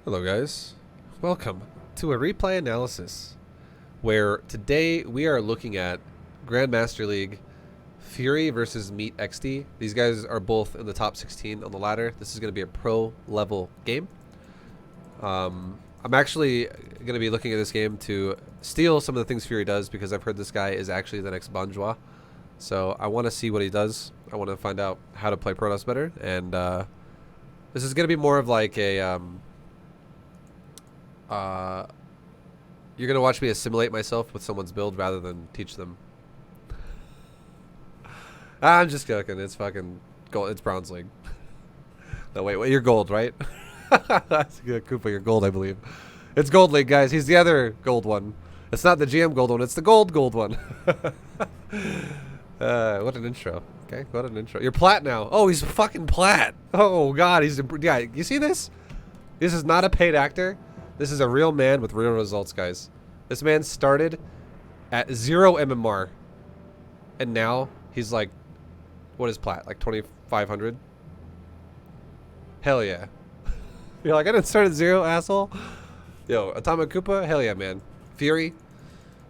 Hello guys, welcome to a replay analysis where today we are looking at Grandmaster League Fury versus Meat XD. These guys are both in the top 16 on the ladder. This is going to be a pro level game. I'm actually going to be looking at this game to steal some of the things Fury does because I've heard this guy is actually the next Bonjour. So I want to see what he does. I want to find out how to play Protoss better, and this is going to be more of like a you're gonna watch me assimilate myself with someone's build rather than teach them. I'm just joking. It's fucking gold. It's Bronze League. No, wait, you're gold, right? That's good, Koopa. You're gold, I believe. It's Gold League, guys. He's the other gold one. It's not the GM gold one. It's the gold one. What an intro. Okay, what an intro. You're plat now. Oh, he's fucking plat. Oh God, he's yeah. You see this? This is not a paid actor. This is a real man with real results, guys. This man started at 0 MMR. And now he's like, what is plat? Like 2,500? Hell yeah. You're like, I didn't start at 0, asshole. Yo, Atomic Koopa? Hell yeah, man. Fury?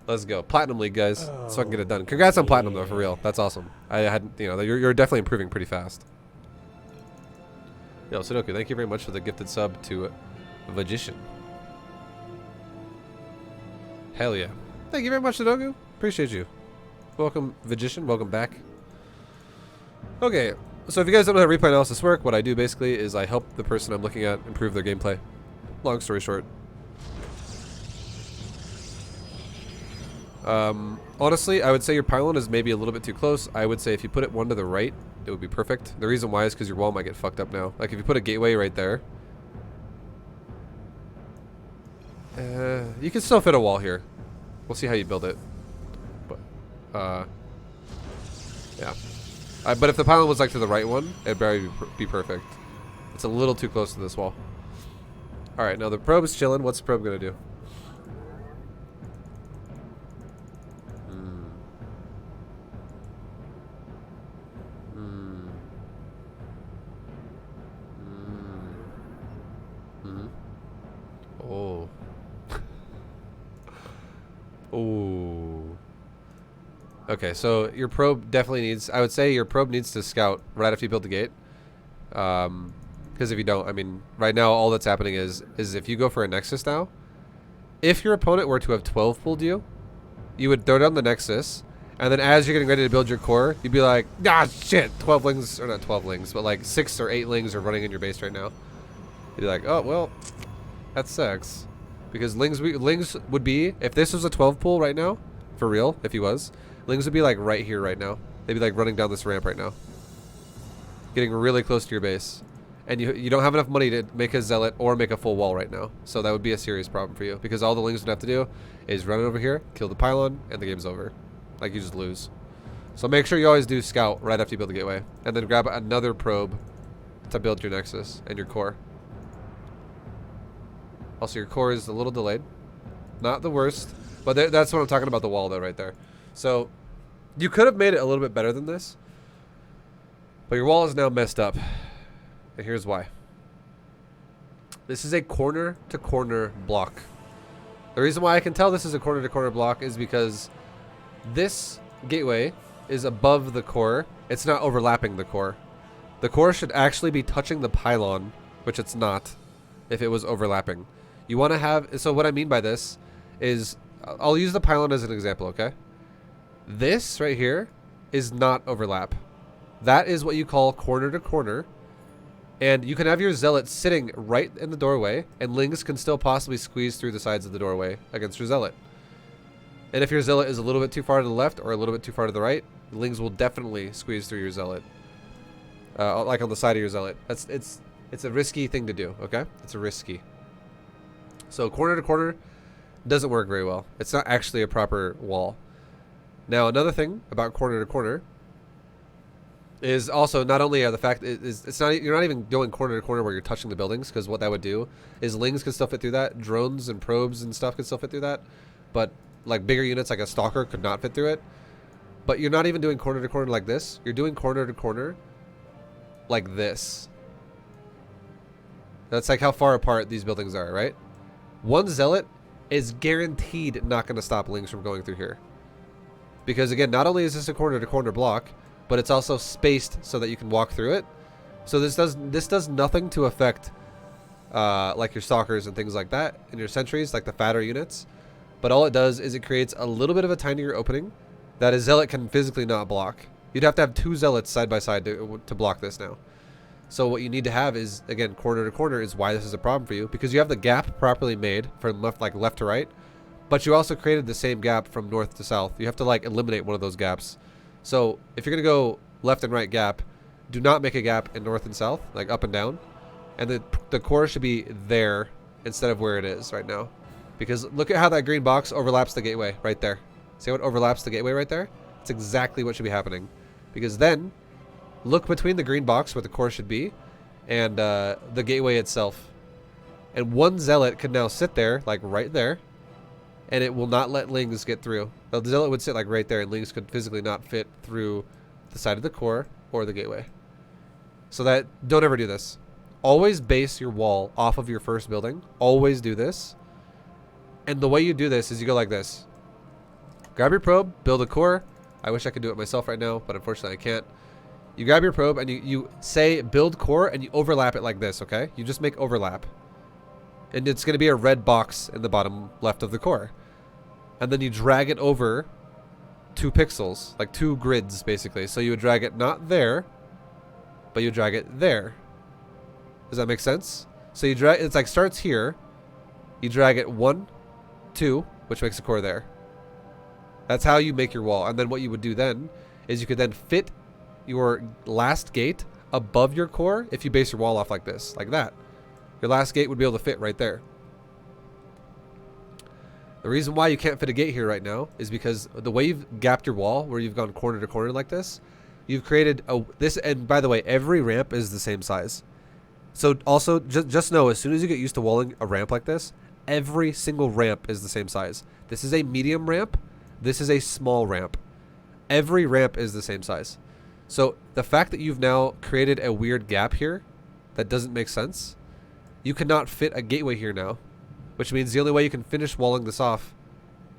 Let's go. Platinum League, guys. So I can get it done. Congrats on Platinum, though, for real. That's awesome. I had, you know, you're definitely improving pretty fast. Yo, Sudoku, thank you very much for the gifted sub to Magician. Hell yeah. Thank you very much, Sudoku. Appreciate you. Welcome, Magician. Welcome back. Okay, so if you guys don't know how replay analysis work, what I do basically is I help the person I'm looking at improve their gameplay. Long story short. Honestly, I would say your pylon is maybe a little bit too close. I would say if you put it one to the right, it would be perfect. The reason why is because your wall might get fucked up now. Like if you put a gateway right there, you can still fit a wall here. We'll see how you build it. But, yeah. But if the pylon was like to the right one, it'd probably be perfect. It's a little too close to this wall. Alright, now the probe is chilling. What's the probe gonna do? Oh. Ooh. Okay, so your probe definitely needs, I would say your probe needs to scout right after you build the gate. Because if you don't, I mean, right now all that's happening is if you go for a Nexus now, if your opponent were to have 12 pulled you, you would throw down the Nexus, and then as you're getting ready to build your core, you'd be like, ah, shit, 12 lings, or not 12 lings, but like 6 or 8 lings are running in your base right now. You'd be like, oh, well, that sucks. Because lings would be, if this was a 12 pull right now, for real, if he was, lings would be like right here right now. They'd be like running down this ramp right now. Getting really close to your base. And you don't have enough money to make a zealot or make a full wall right now. So that would be a serious problem for you. Because all the lings would have to do is run it over here, kill the pylon, and the game's over. Like you just lose. So make sure you always do scout right after you build the gateway. And then grab another probe to build your Nexus and your core. Also, your core is a little delayed. Not the worst. But that's what I'm talking about, the wall, though, right there. So, you could have made it a little bit better than this. But your wall is now messed up. And here's why. This is a corner-to-corner block. The reason why I can tell this is a corner-to-corner block is because this gateway is above the core. It's not overlapping the core. The core should actually be touching the pylon, which it's not if it was overlapping. You want to have, so what I mean by this is, I'll use the pylon as an example, okay? This right here is not overlap. That is what you call corner to corner. And you can have your zealot sitting right in the doorway, and lings can still possibly squeeze through the sides of the doorway against your zealot. And if your zealot is a little bit too far to the left or a little bit too far to the right, lings will definitely squeeze through your zealot. Like on the side of your zealot. It's a risky thing to do, okay? It's a risky. So corner to corner doesn't work very well. It's not actually a proper wall. Now another thing about corner to corner is also not only the fact it's not, you're not even going corner to corner where you're touching the buildings, because what that would do is lings can still fit through that, drones and probes and stuff can still fit through that, but like bigger units like a stalker could not fit through it. But you're not even doing corner to corner like this. You're doing corner to corner like this. That's like how far apart these buildings are, right? One zealot is guaranteed not going to stop lings from going through here. Because again, not only is this a corner-to-corner block, but it's also spaced so that you can walk through it. So this does nothing to affect like your stalkers and things like that, and your sentries, like the fatter units. But all it does is it creates a little bit of a tinier opening that a zealot can physically not block. You'd have to have 2 zealots side by side to block this now. So what you need to have is, again, corner to corner is why this is a problem for you, because you have the gap properly made from left to right, but you also created the same gap from north to south. You have to like eliminate one of those gaps. So if you're gonna go left and right gap, do not make a gap in north and south, like up and down, and the core should be there instead of where it is right now. Because look at how that green box overlaps the gateway right there. See how it overlaps the gateway right there? It's exactly what should be happening. Because then look between the green box where the core should be and the gateway itself. And one zealot can now sit there, like right there, and it will not let lings get through. The zealot would sit like right there, and lings could physically not fit through the side of the core or the gateway. So that, don't ever do this. Always base your wall off of your first building. Always do this. And the way you do this is you go like this. Grab your probe, build a core. I wish I could do it myself right now, but unfortunately I can't. You grab your probe and you say build core and you overlap it like this, okay? You just make overlap. And it's going to be a red box in the bottom left of the core. And then you drag it over 2 pixels, like 2 grids basically. So you would drag it not there, but you drag it there. Does that make sense? So you drag, it's like starts here. You drag it 1, 2, which makes a core there. That's how you make your wall. And then what you would do then is you could then fit your last gate above your core if you base your wall off like this, like that. Your last gate would be able to fit right there. The reason why you can't fit a gate here right now is because the way you've gapped your wall, where you've gone corner to corner like this, you've created this, and by the way, every ramp is the same size. So also, just know, as soon as you get used to walling a ramp like this, every single ramp is the same size. This is a medium ramp. This is a small ramp. Every ramp is the same size. So the fact that you've now created a weird gap here that doesn't make sense, you cannot fit a gateway here now, which means the only way you can finish walling this off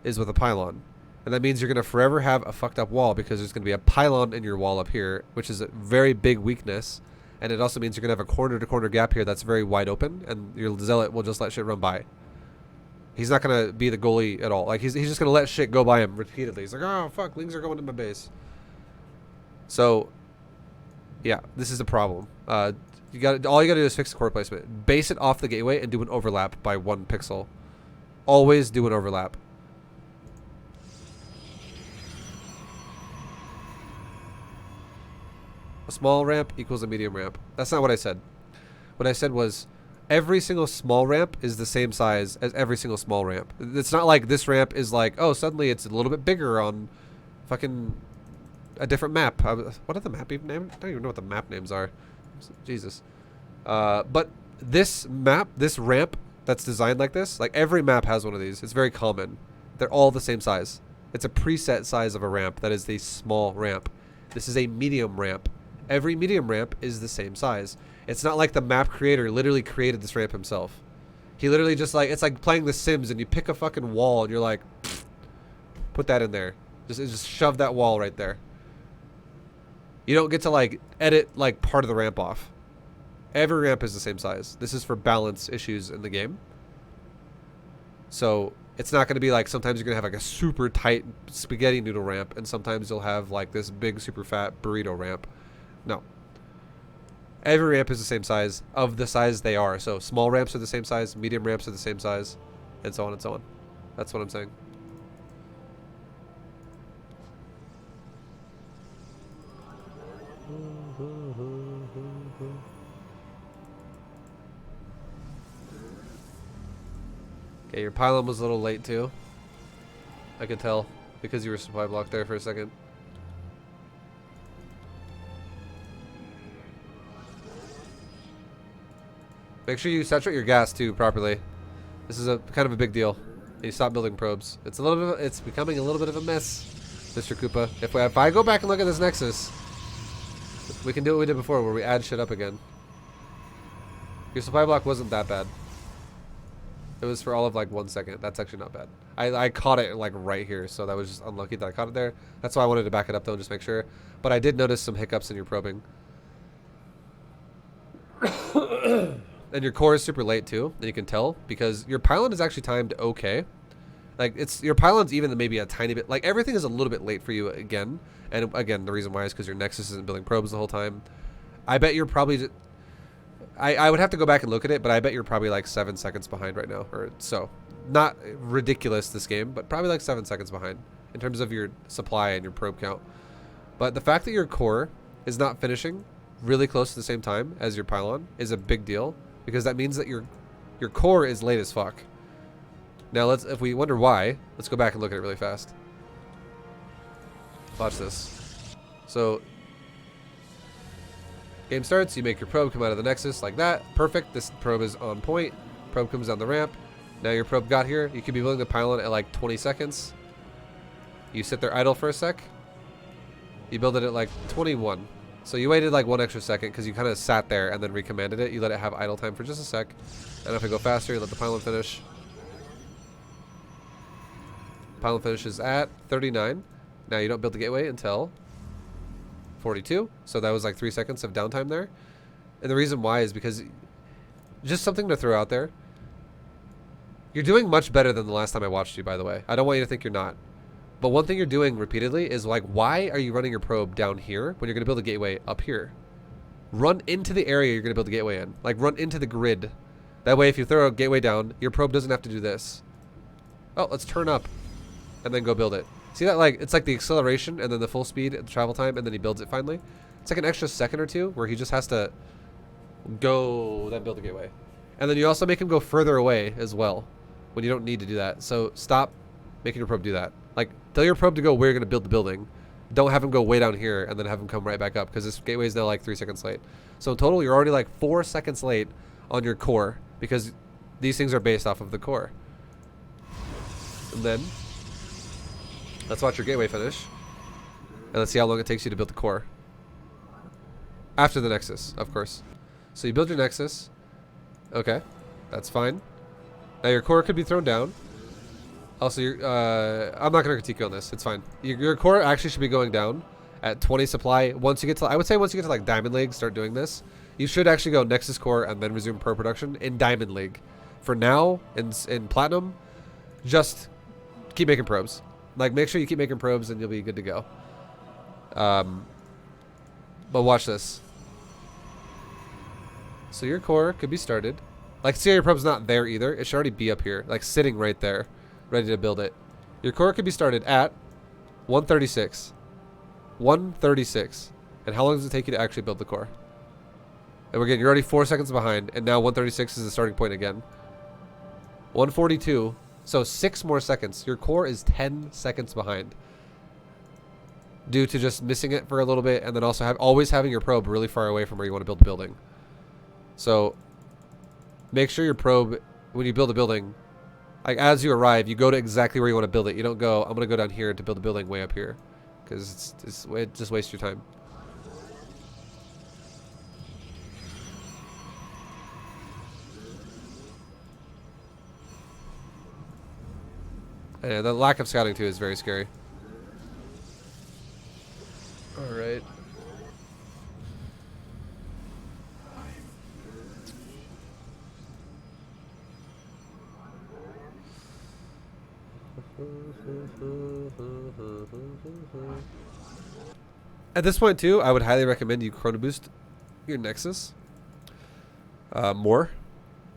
is with a pylon. And that means you're going to forever have a fucked up wall because there's going to be a pylon in your wall up here, which is a very big weakness. And it also means you're going to have a corner to corner gap here that's very wide open, and your zealot will just let shit run by. He's not going to be the goalie at all. Like he's just going to let shit go by him repeatedly. He's like, oh fuck, lings are going to my base. So yeah, this is a problem. All you got to do is fix the core placement. Base it off the gateway and do an overlap by 1 pixel. Always do an overlap. A small ramp equals a medium ramp. That's not what I said. What I said was every single small ramp is the same size as every single small ramp. It's not like this ramp is like, oh, suddenly it's a little bit bigger on fucking a different map. What are the map even names? I don't even know what the map names are. Jesus. But this map, this ramp that's designed like this, like every map has one of these. It's very common. They're all the same size. It's a preset size of a ramp that is the small ramp. This is a medium ramp. Every medium ramp is the same size. It's not like the map creator literally created this ramp himself. He literally just like, it's like playing The Sims and you pick a fucking wall and you're like, put that in there. Just shove that wall right there. You don't get to like edit like part of the ramp off. Every ramp is the same size. This is for balance issues in the game. So it's not going to be like sometimes you're going to have like a super tight spaghetti noodle ramp and sometimes you'll have like this big super fat burrito ramp. No. Every ramp is the same size of the size they are. So small ramps are the same size, medium ramps are the same size, and so on and so on. That's what I'm saying. Okay, your pylon was a little late too. I could tell because you were supply blocked there for a second. Make sure you saturate your gas too properly. This is a kind of a big deal. And you stop building probes. It's a little bit. It's becoming a little bit of a mess, Mr. Koopa. If I go back and look at this Nexus, we can do what we did before, where we add shit up again. Your supply block wasn't that bad. It was for all of like 1 second. That's actually not bad. I caught it like right here, so that was just unlucky that I caught it there. That's why I wanted to back it up though and just make sure. But I did notice some hiccups in your probing. And your core is super late too, and you can tell because your pylon is actually timed okay. Like your pylon's even maybe a tiny bit, like everything is a little bit late for you again. And again, the reason why is because your Nexus isn't building probes the whole time. I bet you're probably, I would have to go back and look at it, but I bet you're probably like 7 seconds behind right now, or so. Not ridiculous this game, but probably like 7 seconds behind in terms of your supply and your probe count. But the fact that your core is not finishing really close to the same time as your pylon is a big deal, because that means that your core is late as fuck. Now if we wonder why, let's go back and look at it really fast. Watch this. So game starts, you make your probe come out of the Nexus like that. Perfect. This probe is on point. Probe comes down the ramp. Now your probe got here. You could be building the pylon at like 20 seconds. You sit there idle for a sec. You build it at like 21. So you waited like 1 extra second because you kind of sat there and then recommanded it. You let it have idle time for just a sec. And if I go faster, you let the pylon finish. Pylon finishes at 39. Now you don't build the gateway until 42. So that was like 3 seconds of downtime there. And the reason why is because, just something to throw out there, you're doing much better than the last time I watched you, by the way. I don't want you to think you're not. But one thing you're doing repeatedly is like, why are you running your probe down here when you're going to build a gateway up here? Run into the area you're going to build a gateway in. Like, run into the grid. That way, if you throw a gateway down, your probe doesn't have to do this. Oh, let's turn up and then go build it. See that? Like, it's like the acceleration and then the full speed and travel time, and then he builds it finally. It's like an extra second or two where he just has to go, then build a gateway. And then you also make him go further away as well when you don't need to do that. So stop making your probe do that. Like, tell your probe to go where you're going to build the building. Don't have him go way down here and then have him come right back up, because this gateway is now like 3 seconds late. So in total, you're already like 4 seconds late on your core, because these things are based off of the core. And then let's watch your gateway finish. And let's see how long it takes you to build the core. After the Nexus, of course. So you build your Nexus. Okay, that's fine. Now your core could be thrown down. Also, I'm not going to critique you on this. It's fine. Your core actually should be going down at 20 supply. Once you get to, I would say once you get to like Diamond League, start doing this. You should actually go Nexus core and then resume pro production in Diamond League. For now, in Platinum, just keep making probes. Like, make sure you keep making probes and you'll be good to go. But watch this. So your core could be started. Like, see how your probe's not there either? It should already be up here, like sitting right there, ready to build it. Your core could be started at 136. 136. And how long does it take you to actually build the core? And again, you're already 4 seconds behind, and now 136 is the starting point again. 142. So 6 more seconds. Your core is 10 seconds behind, due to just missing it for a little bit, and then also always having your probe really far away from where you want to build the building. So make sure your probe, when you build a building, like as you arrive, you go to exactly where you want to build it. You don't go, I'm going to go down here to build a building way up here, because it just wastes your time. And the lack of scouting too is very scary. All right. At this point too, I would highly recommend you chrono boost your Nexus more.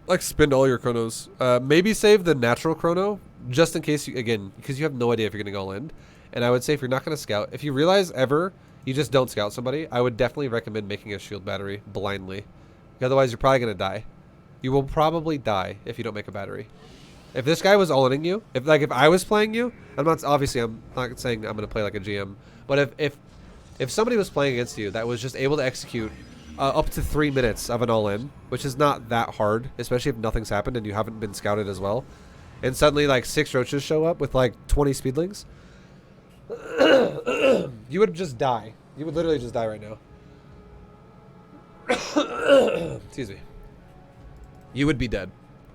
Like, spend all your chronos. Maybe save the natural chrono just in case you, again, because you have no idea if you're getting all in. And I would say if you're not going to scout, if you realize ever you just don't scout somebody, I would definitely recommend making a shield battery blindly. Otherwise, you're probably going to die. You will probably die if you don't make a battery. If this guy was all-inning you, if I was playing you, I'm not saying I'm going to play like a GM, but if somebody was playing against you that was just able to execute up to 3 minutes of an all-in, which is not that hard, especially if nothing's happened and you haven't been scouted as well, and suddenly like 6 roaches show up with like 20 speedlings, you would just die. You would literally just die right now. Excuse me. you would be dead.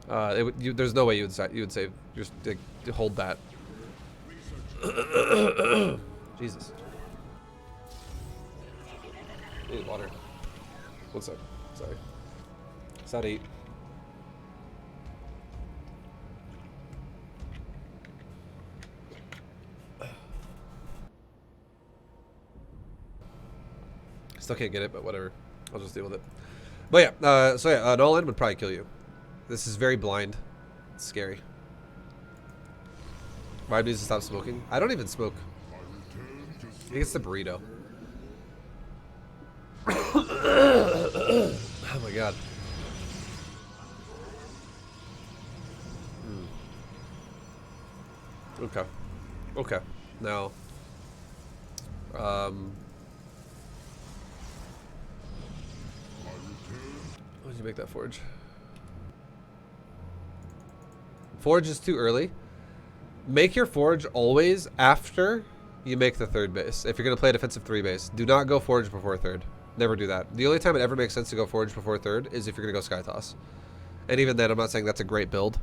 There's no way you would save. Just hold that. Jesus. I need water. One sec. Sorry. It's not 8. Still can't get it, but whatever. I'll just deal with it. But yeah, so yeah, an all-in would probably kill you. This is very blind. It's scary. ViBE needs to stop smoking. I don't even smoke. I think it's the burrito. Oh my god. Okay. Okay. Now, when did you make that forge? Forge is too early. Make your forge always after you make the third base. If you're going to play a defensive 3 base, do not go forge before third. Never do that. The only time it ever makes sense to go forge before third is if you're going to go Skytoss. And even then, I'm not saying that's a great build.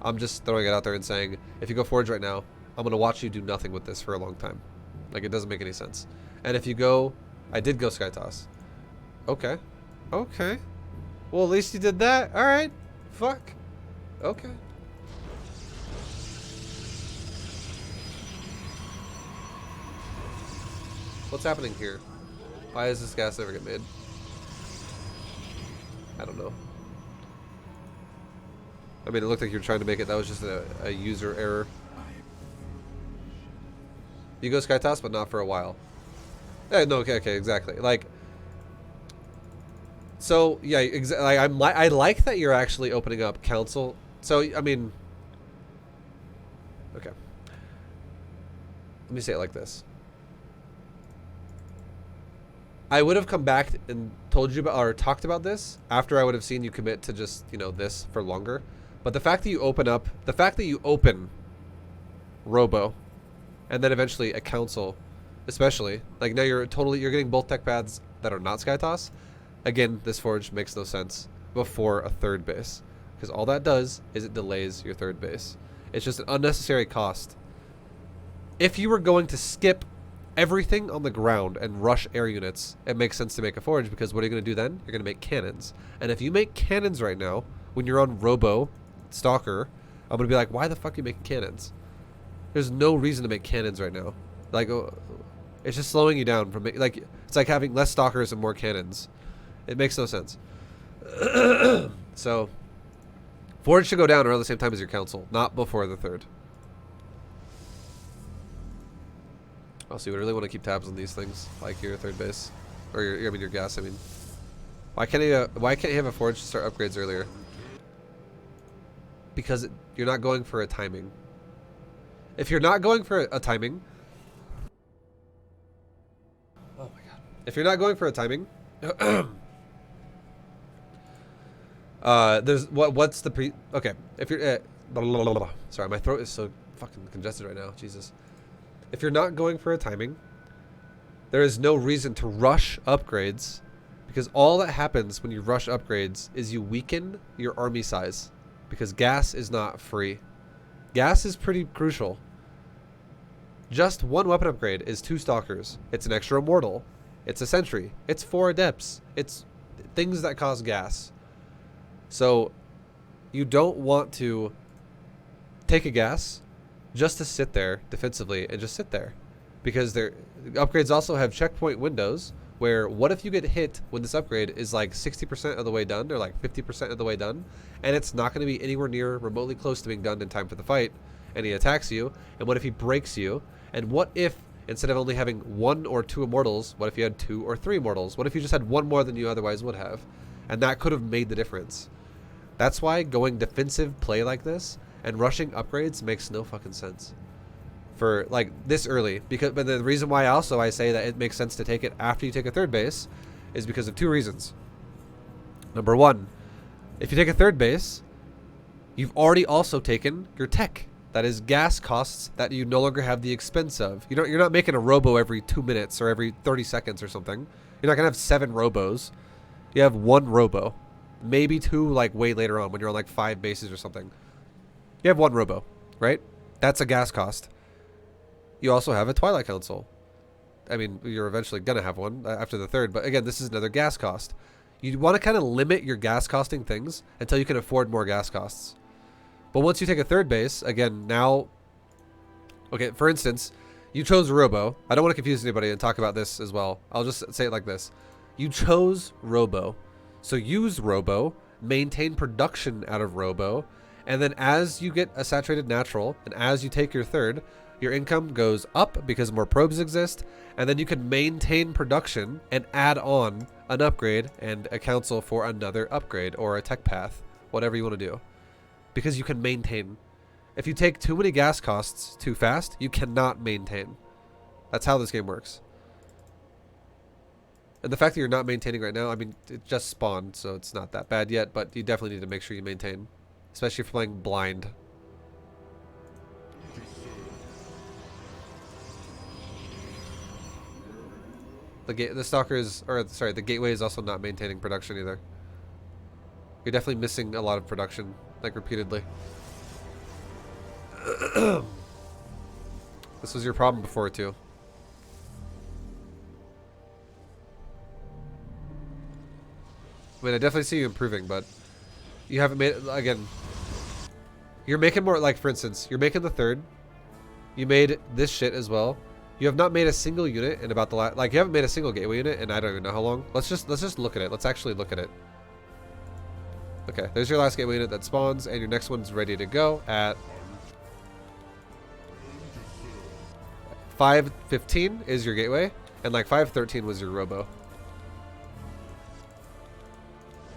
I'm just throwing it out there and saying, if you go forge right now, I'm going to watch you do nothing with this for a long time. Like, it doesn't make any sense. And if you go, I did go Skytoss. Okay. Okay. Well, at least you did that. All right. Fuck. Okay. What's happening here? Why does this gas never get made? I don't know. I mean, it looked like you were trying to make it. That was just a user error. You go Skytoss, but not for a while. No, okay, exactly. Like, so yeah, I like that you're actually opening up council. So I mean, okay. Let me say it like this. I would have come back and told you about or talked about this after I would have seen you commit to just, you know, this for longer. But the fact that you open Robo and then eventually a council, especially, like now you're getting both tech pads that are not Skytoss. Again, this forge makes no sense before a third base, because all that does is it delays your third base. It's just an unnecessary cost. If you were going to skip everything on the ground and rush air units, it makes sense to make a forge, because what are you going to do then? You're going to make cannons. And if you make cannons right now, when you're on Robo Stalker, I'm going to be like, why the fuck are you making cannons? There's no reason to make cannons right now. Like, it's just slowing you down from, like, it's like having less stalkers and more cannons. It makes no sense. So, forge should go down around the same time as your council, not before the third. Also, you would really want to keep tabs on these things, like your third base, or your gas. I mean, why can't you have a forge to start upgrades earlier? Because you're not going for a timing. If you're not going for a timing, oh my god! If you're not going for a timing, there's what's the pre? Okay, if you're sorry, my throat is so fucking congested right now. Jesus. If you're not going for a timing, there is no reason to rush upgrades, because all that happens when you rush upgrades is you weaken your army size, because gas is not free. Gas is pretty crucial. Just one weapon upgrade is 2 stalkers. It's an extra immortal. It's a sentry. It's 4 adepts. It's things that cost gas. So you don't want to take a gas just to sit there defensively and just sit there, because their upgrades also have checkpoint windows where what if you get hit when this upgrade is like 60% of the way done or like 50% of the way done, and it's not going to be anywhere near remotely close to being done in time for the fight, and he attacks you, and what if he breaks you, and what if instead of only having 1 or 2 immortals, what if you had 2 or 3 immortals? What if you just had 1 more than you otherwise would have? And that could have made the difference. That's why going defensive play like this and rushing upgrades makes no fucking sense for like this early. But the reason why I say that it makes sense to take it after you take a third base is because of 2 reasons. Number 1, if you take a third base, you've already also taken your tech. That is gas costs that you no longer have the expense of. You're not making a robo every 2 minutes or every 30 seconds or something. You're not gonna have 7 robos. You have 1 robo. maybe 2 like way later on when you're on like 5 bases or something. You have 1 robo, right? That's a gas cost. You also have a Twilight Council. I mean, you're eventually going to have one after the 3rd, but again, this is another gas cost. You want to kind of limit your gas costing things until you can afford more gas costs. But once you take a 3rd base, again, now... Okay, for instance, you chose Robo. I don't want to confuse anybody and talk about this as well. I'll just say it like this. You chose Robo. So use Robo, maintain production out of Robo, and then as you get a saturated natural, and as you take your 3rd, your income goes up because more probes exist, and then you can maintain production and add on an upgrade and a council for another upgrade or a tech path, whatever you want to do. Because you can maintain. If you take too many gas costs too fast, you cannot maintain. That's how this game works. And the fact that you're not maintaining right now, I mean, it just spawned, so it's not that bad yet, but you definitely need to make sure you maintain. Especially if you're playing blind. The stalkers, or sorry, the gateway is also not maintaining production either. You're definitely missing a lot of production, like repeatedly. This was your problem before too. I mean, I definitely see you improving, but you haven't made it, again, you're making more, like for instance, you're making the 3rd. You made this shit as well. You have not made a single unit in about the last, like you haven't made a single gateway unit in I don't even know how long. Let's just look at it. Let's actually look at it. Okay, there's your last gateway unit that spawns, and your next one's ready to go at 5:15 is your gateway, and like 5:13 was your robo.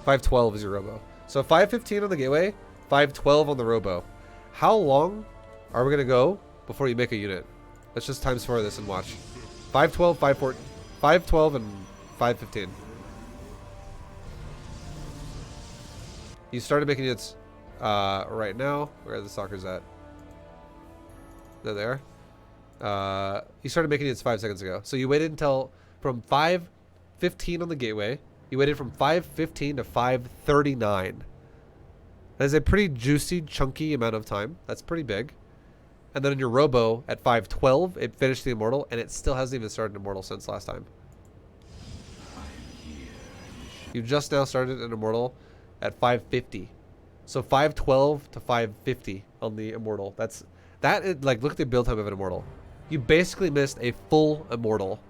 5:12 is your robo. So 5:15 on the gateway, 5:12 on the robo. How long are we gonna go before you make a unit? Let's just times 4 this and watch. 5:12, 5:14, 5:12, and 5:15. You started making units right now. Where are the stalkers at? They're there. You started making units 5 seconds ago. So you waited until from 5:15 on the gateway. You waited from 5:15 to 5:39. That is a pretty juicy, chunky amount of time. That's pretty big. And then in your robo at 5:12, it finished the immortal, and it still hasn't even started an immortal since last time. You just now started an immortal at 5:50. So 5:12 to 5:50 on the immortal. Like, look at the build time of an immortal. You basically missed a full immortal.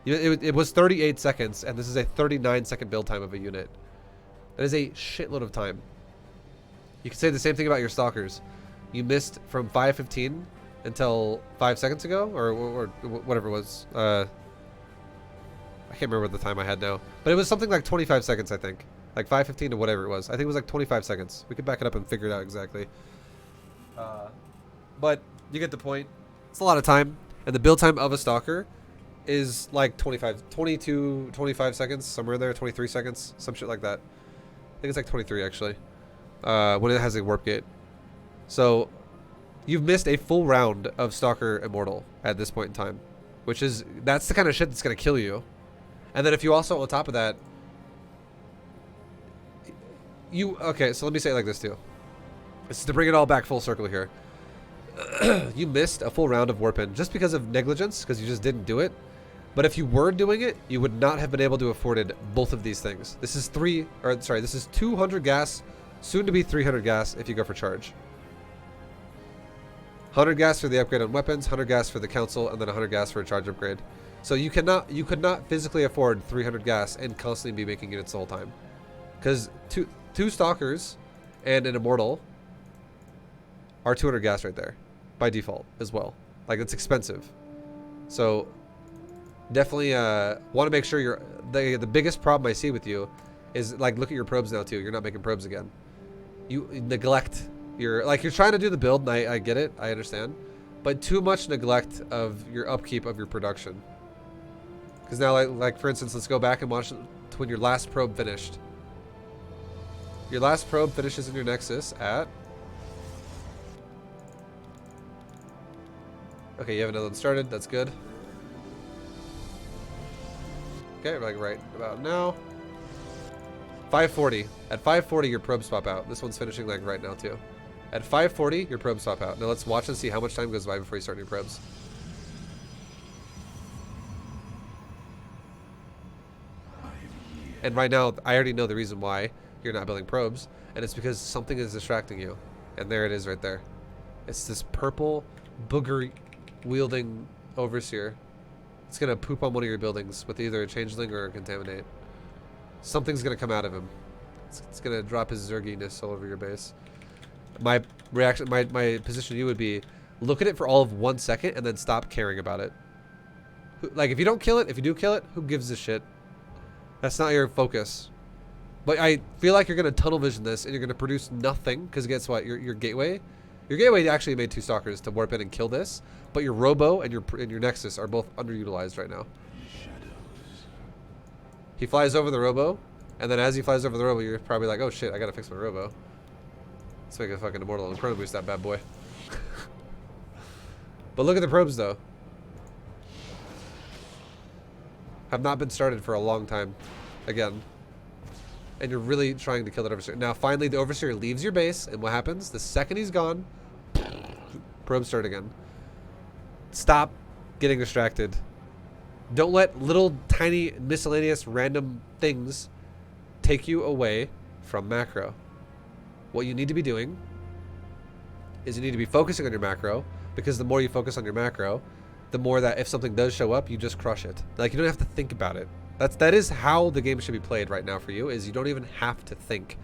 It was 38 seconds, and this is a 39-second build time of a unit. That is a shitload of time. You can say the same thing about your stalkers. You missed from 5:15 until 5 seconds ago, or whatever it was. I can't remember what the time I had now, but it was something like 25 seconds, I think. Like 5:15 to whatever it was. I think it was like 25 seconds. We could back it up and figure it out exactly. But you get the point. It's a lot of time, and the build time of a stalker is like 25 seconds, somewhere there, 23 seconds, some shit like that. I think it's like 23 actually, when it has a warp gate. So you've missed a full round of Stalker Immortal at this point in time, that's the kind of shit that's going to kill you. And then if you also, on top of that, okay, so let me say it like this too. This is to bring it all back full circle here. You missed a full round of Warpin just because of negligence, because you just didn't do it. But if you were doing it, you would not have been able to afford both of these things. This is this is 200 gas, soon to be 300 gas if you go for charge. 100 gas for the upgrade on weapons, 100 gas for the council, and then 100 gas for a charge upgrade. So you could not physically afford 300 gas and constantly be making units the whole time. Because two stalkers and an immortal are 200 gas right there by default as well. Like, it's expensive. So definitely want to make sure the biggest problem I see with you is, like, look at your probes now too. You're not making probes again. You neglect you're trying to do the build, and I get it, I understand, but too much neglect of your upkeep of your production. Because now, like for instance, let's go back and watch to when your last probe finished. Your last probe finishes in your Nexus at... Okay, you have another one started, that's good. Okay, like right about now. 540. At 540, your probes pop out. This one's finishing like right now too. At 540, your probes pop out. Now let's watch and see how much time goes by before you start new probes. And right now, I already know the reason why you're not building probes, and it's because something is distracting you. And there it is right there. It's this purple, booger-wielding overseer. It's going to poop on one of your buildings with either a changeling or a contaminate. Something's going to come out of him. It's going to drop his zerginess all over your base. My reaction, my position to you would be, look at it for all of 1 second and then stop caring about it. Like, if you don't kill it, if you do kill it, who gives a shit? That's not your focus. But I feel like you're going to tunnel vision this and you're going to produce nothing. Because guess what? Your gateway actually made 2 stalkers to warp in and kill this. But your Robo and your Nexus are both underutilized right now. He flies over the Robo. And then as he flies over the Robo, you're probably like, oh shit, I got to fix my Robo. Let's make a fucking Immortal and Chrono Boost that bad boy. But look at the probes though. Have not been started for a long time. Again. And you're really trying to kill that Overseer. Now finally the Overseer leaves your base, and what happens? The second he's gone, probes start again. Stop getting distracted. Don't let little tiny miscellaneous random things take you away from macro. What you need to be doing is you need to be focusing on your macro, because the more you focus on your macro, the more that if something does show up, you just crush it. Like, you don't have to think about it. That is how the game should be played right now for you, is you don't even have to think.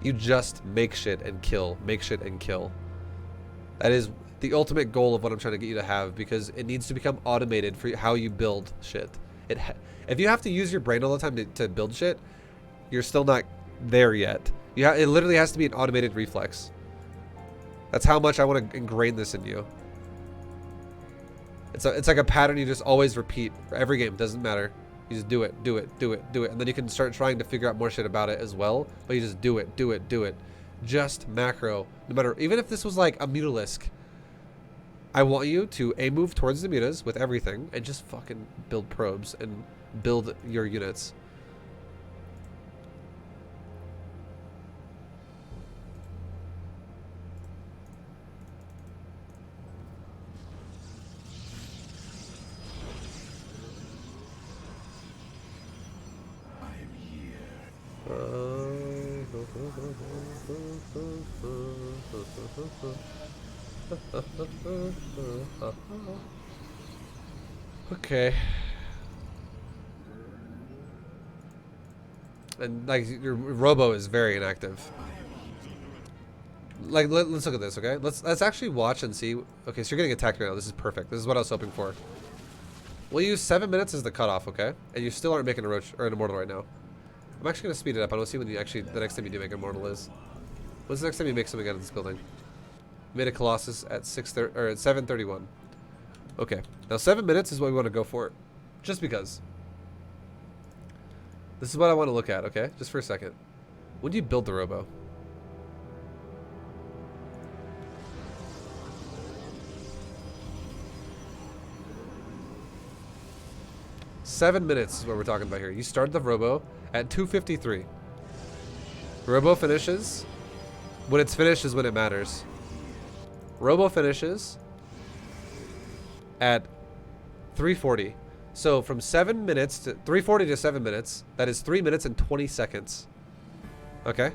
You just make shit and kill. Make shit and kill. That is the ultimate goal of what I'm trying to get you to have, because it needs to become automated for how you build shit. If you have to use your brain all the time to build shit, you're still not there yet. It literally has to be an automated reflex. That's how much I want to ingrain this in you. It's like a pattern you just always repeat for every game. Doesn't matter. You just do it, do it, do it, do it. And then you can start trying to figure out more shit about it as well. But you just do it, do it, do it. Just macro. No matter, even if this was like a Mutalisk, I want you to move towards the mutas with everything and just fucking build probes and build your units. Okay. And like your Robo is very inactive. Like let's look at this, okay? Let's actually watch and see. Okay, so you're getting attacked right now. This is perfect. This is what I was hoping for. We'll use 7 minutes as the cutoff, okay? And you still aren't making a roach or an Immortal right now. I'm actually gonna speed it up. I want to see when you actually the next time you do make an Immortal is. When's the next time you make something out of this building? Made a Colossus at 6:30 or at 7:31. Okay, now 7 minutes is what we want to go for, just because. This is what I want to look at, okay? Just for a second. When do you build the Robo? Seven minutes is what we're talking about here. You started the Robo at 2:53. Robo finishes. When it's finished is when it matters. Robo finishes at 3:40. So from 7 minutes to 3:40 to 7 minutes, that is 3 minutes and 20 seconds. Okay?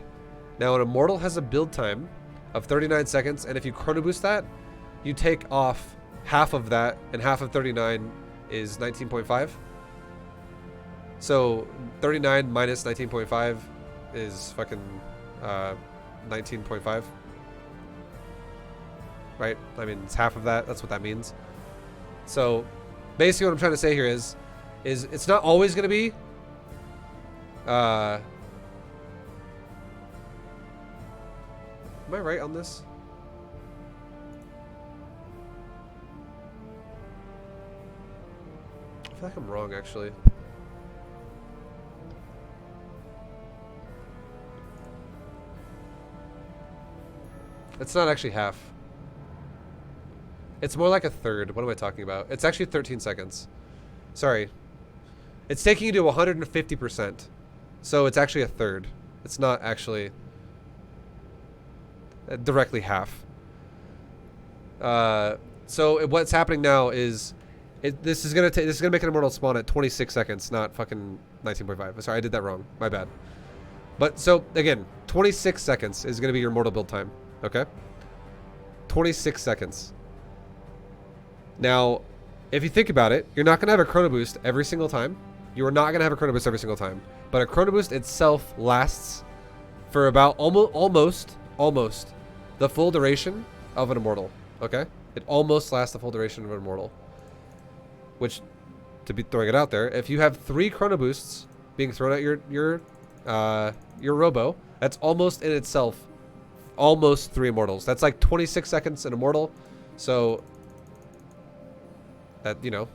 Now an Immortal has a build time of 39 seconds, and if you chrono boost that, you take off half of that, and half of 39 is 19.5. So 39 minus 19.5 is fucking 19.5. Right? I mean, it's half of that. That's what that means. So basically what I'm trying to say here is it's not always going to be am I right on this? I feel like I'm wrong, actually. It's not actually half. It's more like a third. What am I talking about? It's actually 13 seconds. Sorry. It's taking you to 150%. So it's actually a third. It's not actually directly half. So what's happening now is this is gonna make an immortal spawn at 26 seconds, not fucking 19.5. Sorry, I did that wrong. My bad. But so again, 26 seconds is gonna be your immortal build time. Okay. 26 seconds. Now, if you think about it, you're not gonna have a chrono boost every single time. You are not gonna have a chrono boost every single time. But a chrono boost itself lasts for about almost the full duration of an immortal. Okay? It almost lasts the full duration of an immortal. Which, to be throwing it out there, if you have 3 chrono boosts being thrown at your robo, that's almost in itself almost 3 immortals. That's like 26 seconds an immortal. So that, you know,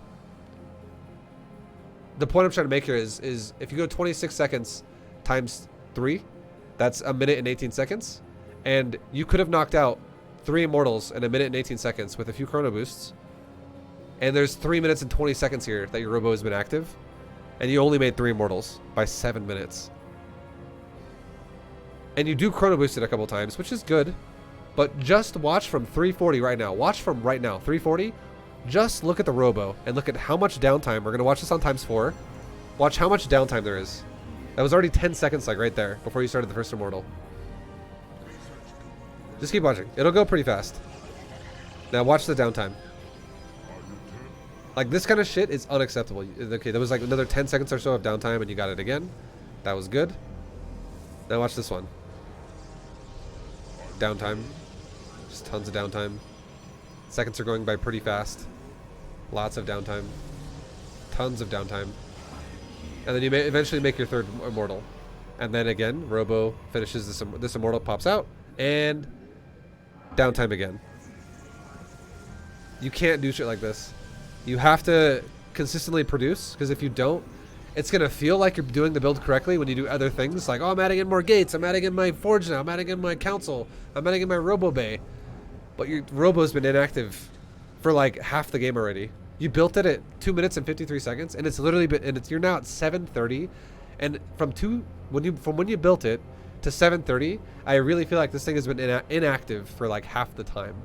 the point I'm trying to make here is if you go 26 seconds times 3, that's a minute and 18 seconds. And you could have knocked out 3 immortals in a minute and 18 seconds with a few chrono boosts. And there's 3 minutes and 20 seconds here that your robo has been active. And you only made 3 immortals by 7 minutes. And you do chrono boost it a couple times, which is good. But just watch from 340 right now. Watch from right now, 340. Just look at the robo and look at how much downtime. We're going to watch this on ×4. Watch how much downtime there is. That was already 10 seconds like right there before you started the first immortal. Just keep watching. It'll go pretty fast. Now watch the downtime. Like this kind of shit is unacceptable. Okay, there was like another 10 seconds or so of downtime and you got it again. That was good. Now watch this one. Downtime. Just tons of downtime. Seconds are going by pretty fast. Lots of downtime. Tons of downtime. And then you may eventually make your 3rd immortal. And then again, Robo finishes this immortal, pops out, and downtime again. You can't do shit like this. You have to consistently produce, because if you don't, it's going to feel like you're doing the build correctly when you do other things. Like, oh, I'm adding in more gates. I'm adding in my forge now. I'm adding in my council. I'm adding in my Robo Bay. But your Robo's been inactive for like half the game already. You built it at 2 minutes and 53 seconds, and it's literally been, and you're now at 7:30, and from when you built it to 7:30, I really feel like this thing has been inactive for like half the time.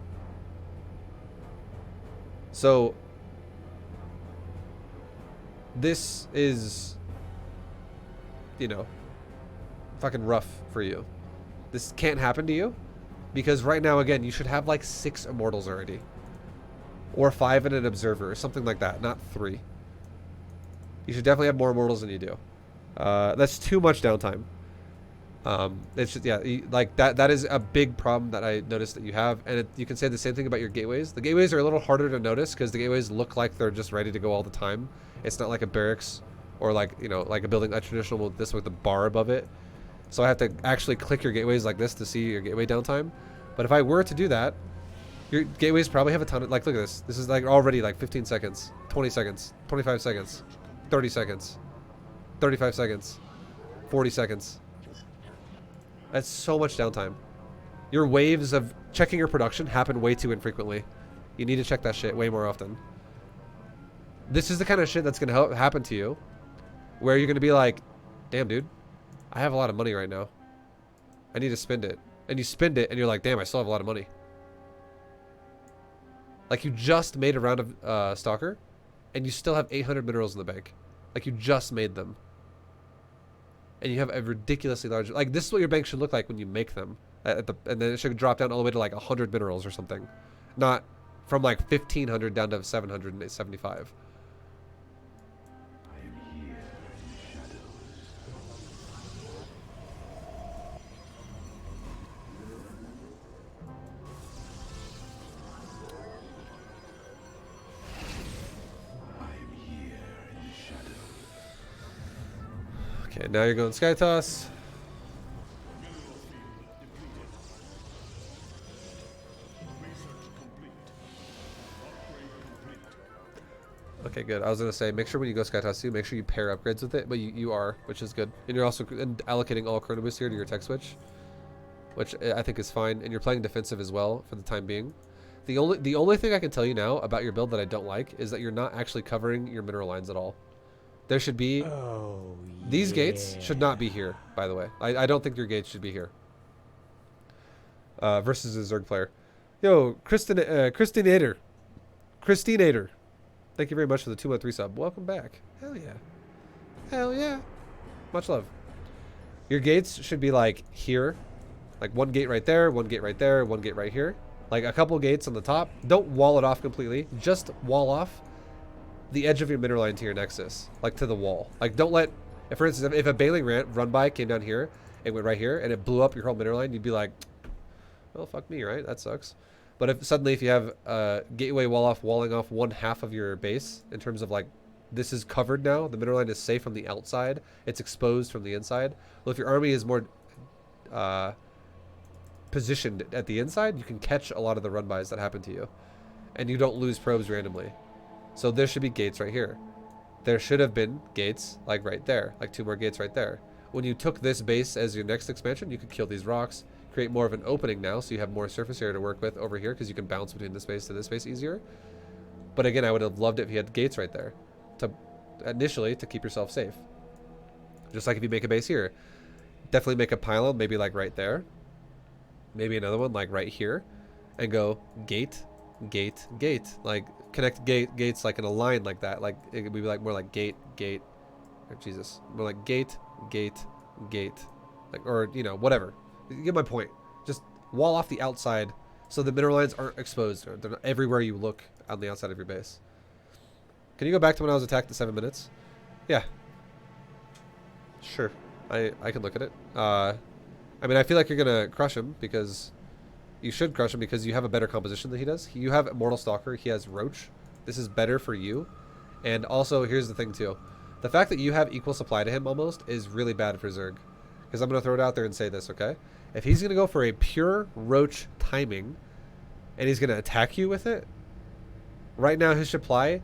So this is, you know, fucking rough for you. This can't happen to you. Because right now, again, you should have like 6 immortals already. Or 5 and an observer, or something like that, not 3. You should definitely have more immortals than you do. That's too much downtime. It's just, yeah, like that is a big problem that I noticed that you have. And you can say the same thing about your gateways. The gateways are a little harder to notice because the gateways look like they're just ready to go all the time. It's not like a barracks or like, you know, like a building, a traditional this with a bar above it. So I have to actually click your gateways like this to see your gateway downtime. But if I were to do that, your gateways probably have a ton of, like, look at this. This is like already like 15 seconds, 20 seconds, 25 seconds, 30 seconds, 35 seconds, 40 seconds. That's so much downtime. Your waves of checking your production happen way too infrequently. You need to check that shit way more often. This is the kind of shit that's going to happen to you where you're going to be like, damn, dude. I have a lot of money right now. I need to spend it. And you spend it and you're like, damn, I still have a lot of money. Like you just made a round of Stalker and you still have 800 minerals in the bank. Like you just made them. And you have a ridiculously large, like this is what your bank should look like when you make them. And then it should drop down all the way to like 100 minerals or something. Not from like 1500 down to 775. Okay, now you're going Skytoss. Okay, good. I was going to say, make sure when you go Skytoss too, make sure you pair upgrades with it, but you are, which is good. And you're also allocating all chrono boost here to your tech switch, which I think is fine. And you're playing defensive as well for the time being. The only thing I can tell you now about your build that I don't like is that you're not actually covering your mineral lines at all. there should be... Oh, These yeah. gates should not be here, by the way. I don't think your gates should be here. Versus a Zerg player. Yo, Christinator. Christinator. Thank you very much for the 213 sub. Welcome back. Hell yeah. Hell yeah. Much love. Your gates should be like here. Like one gate right there, one gate right there, one gate right here. Like a couple gates on the top. Don't wall it off completely. Just wall off the edge of your mineral line to your nexus. Like to the wall. Like don't let... If, for instance, if a Bailing run by came down here, it went right here, and it blew up your whole mineral line, you'd be like, well, fuck me, right? That sucks. But if suddenly if you have a gateway wall off, walling off one half of your base, in terms of like, this is covered now, the mineral line is safe from the outside, it's exposed from the inside. Well, if your army is more positioned at the inside, you can catch a lot of the run-bys that happen to you. And you don't lose probes randomly. So there should be gates right here. There should have been gates like right there, like 2 more gates right there. When you took this base as your next expansion, you could kill these rocks, create more of an opening now, so you have more surface area to work with over here, because you can bounce between this space to this space easier. But again, I would have loved it if you had gates right there, to initially to keep yourself safe. Just like if you make a base here, definitely make a pylon, maybe like right there, maybe another one like right here, and go gate, gate, gate, like connect gates like in a line like that. Like it would be like more like gate, gate, or Jesus, more like gate, gate, gate, like, or you know, whatever. You get my point. Just wall off the outside so the mineral lines aren't exposed. They're not everywhere you look on the outside of your base. Can you go back to when I was attacked at 7 minutes? Yeah. Sure. I can look at it. I mean, I feel like you're gonna crush him, because you should crush him because you have a better composition than he does. You have Immortal Stalker. He has Roach. This is better for you. And also, here's the thing too. The fact that you have equal supply to him almost is really bad for Zerg. Because I'm going to throw it out there and say this, okay? If he's going to go for a pure Roach timing, and he's going to attack you with it, right now his supply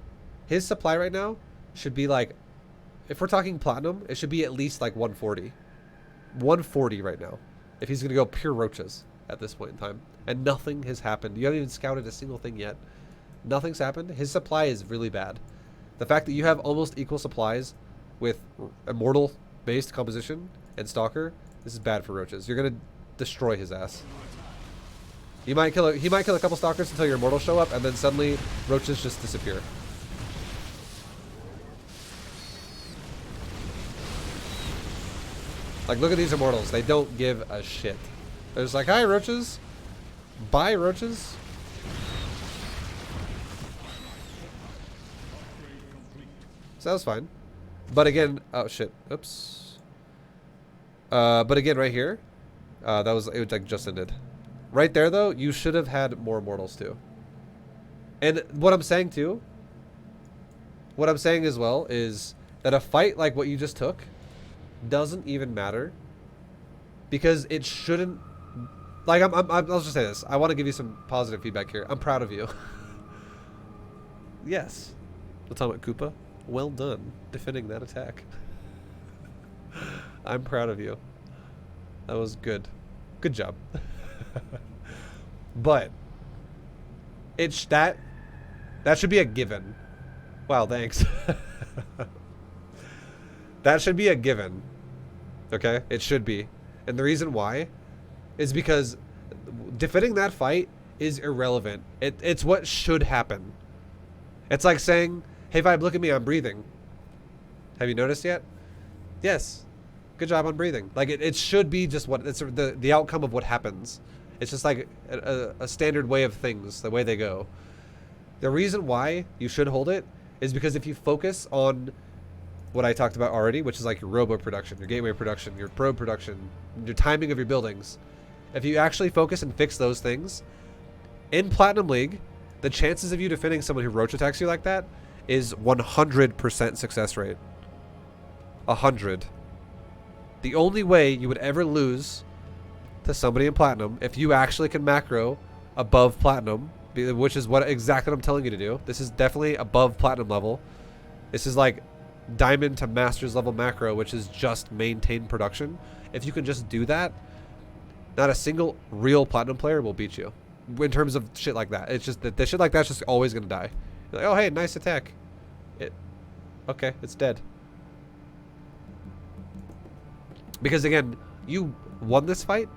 right now should be like, if we're talking platinum, it should be at least like 140. 140 right now. If he's going to go pure Roaches at this point in time. And nothing has happened. You haven't even scouted a single thing yet. Nothing's happened. His supply is really bad. The fact that you have almost equal supplies with Immortal based composition and Stalker, this is bad for Roaches. You're gonna destroy his ass. He might kill a couple Stalkers until your Immortals show up, and then suddenly Roaches just disappear. Like, look at these Immortals. They don't give a shit. They're just like, hi, Roaches. Bye, Roaches. So that was fine. But again, oh shit, oops. But again, right here, it was like just ended. Right there though, you should have had more Immortals too. And what I'm saying too, what I'm saying as well is that a fight like what you just took doesn't even matter, because it shouldn't. Like I'll just say this. I want to give you some positive feedback here. I'm proud of you. Yes. We'll talk about Koopa. Well done defending that attack. I'm proud of you. That was good. Good job. But that should be a given. Wow, thanks. That should be a given. Okay? It should be. And the reason why is because defending that fight is irrelevant. It's what should happen. It's like saying, hey, ViBE, look at me, I'm breathing. Have you noticed yet? Yes. Good job on breathing. Like, it should be just what, it's the outcome of what happens. It's just like a standard way of things, the way they go. The reason why you should hold it is because if you focus on what I talked about already, which is like your robo production, your gateway production, your probe production, your timing of your buildings, if you actually focus and fix those things, in Platinum League, the chances of you defending someone who roach attacks you like that is 100% success rate. 100. The only way you would ever lose to somebody in Platinum, if you actually can macro above Platinum, which is what exactly I'm telling you to do. This is definitely above Platinum level. This is like Diamond to Masters level macro, which is just maintain production. If you can just do that, not a single real Platinum player will beat you. In terms of shit like that. It's just that the shit like that's just always going to die. You're like, oh, hey, nice attack. Okay, it's dead. Because again, you won this fight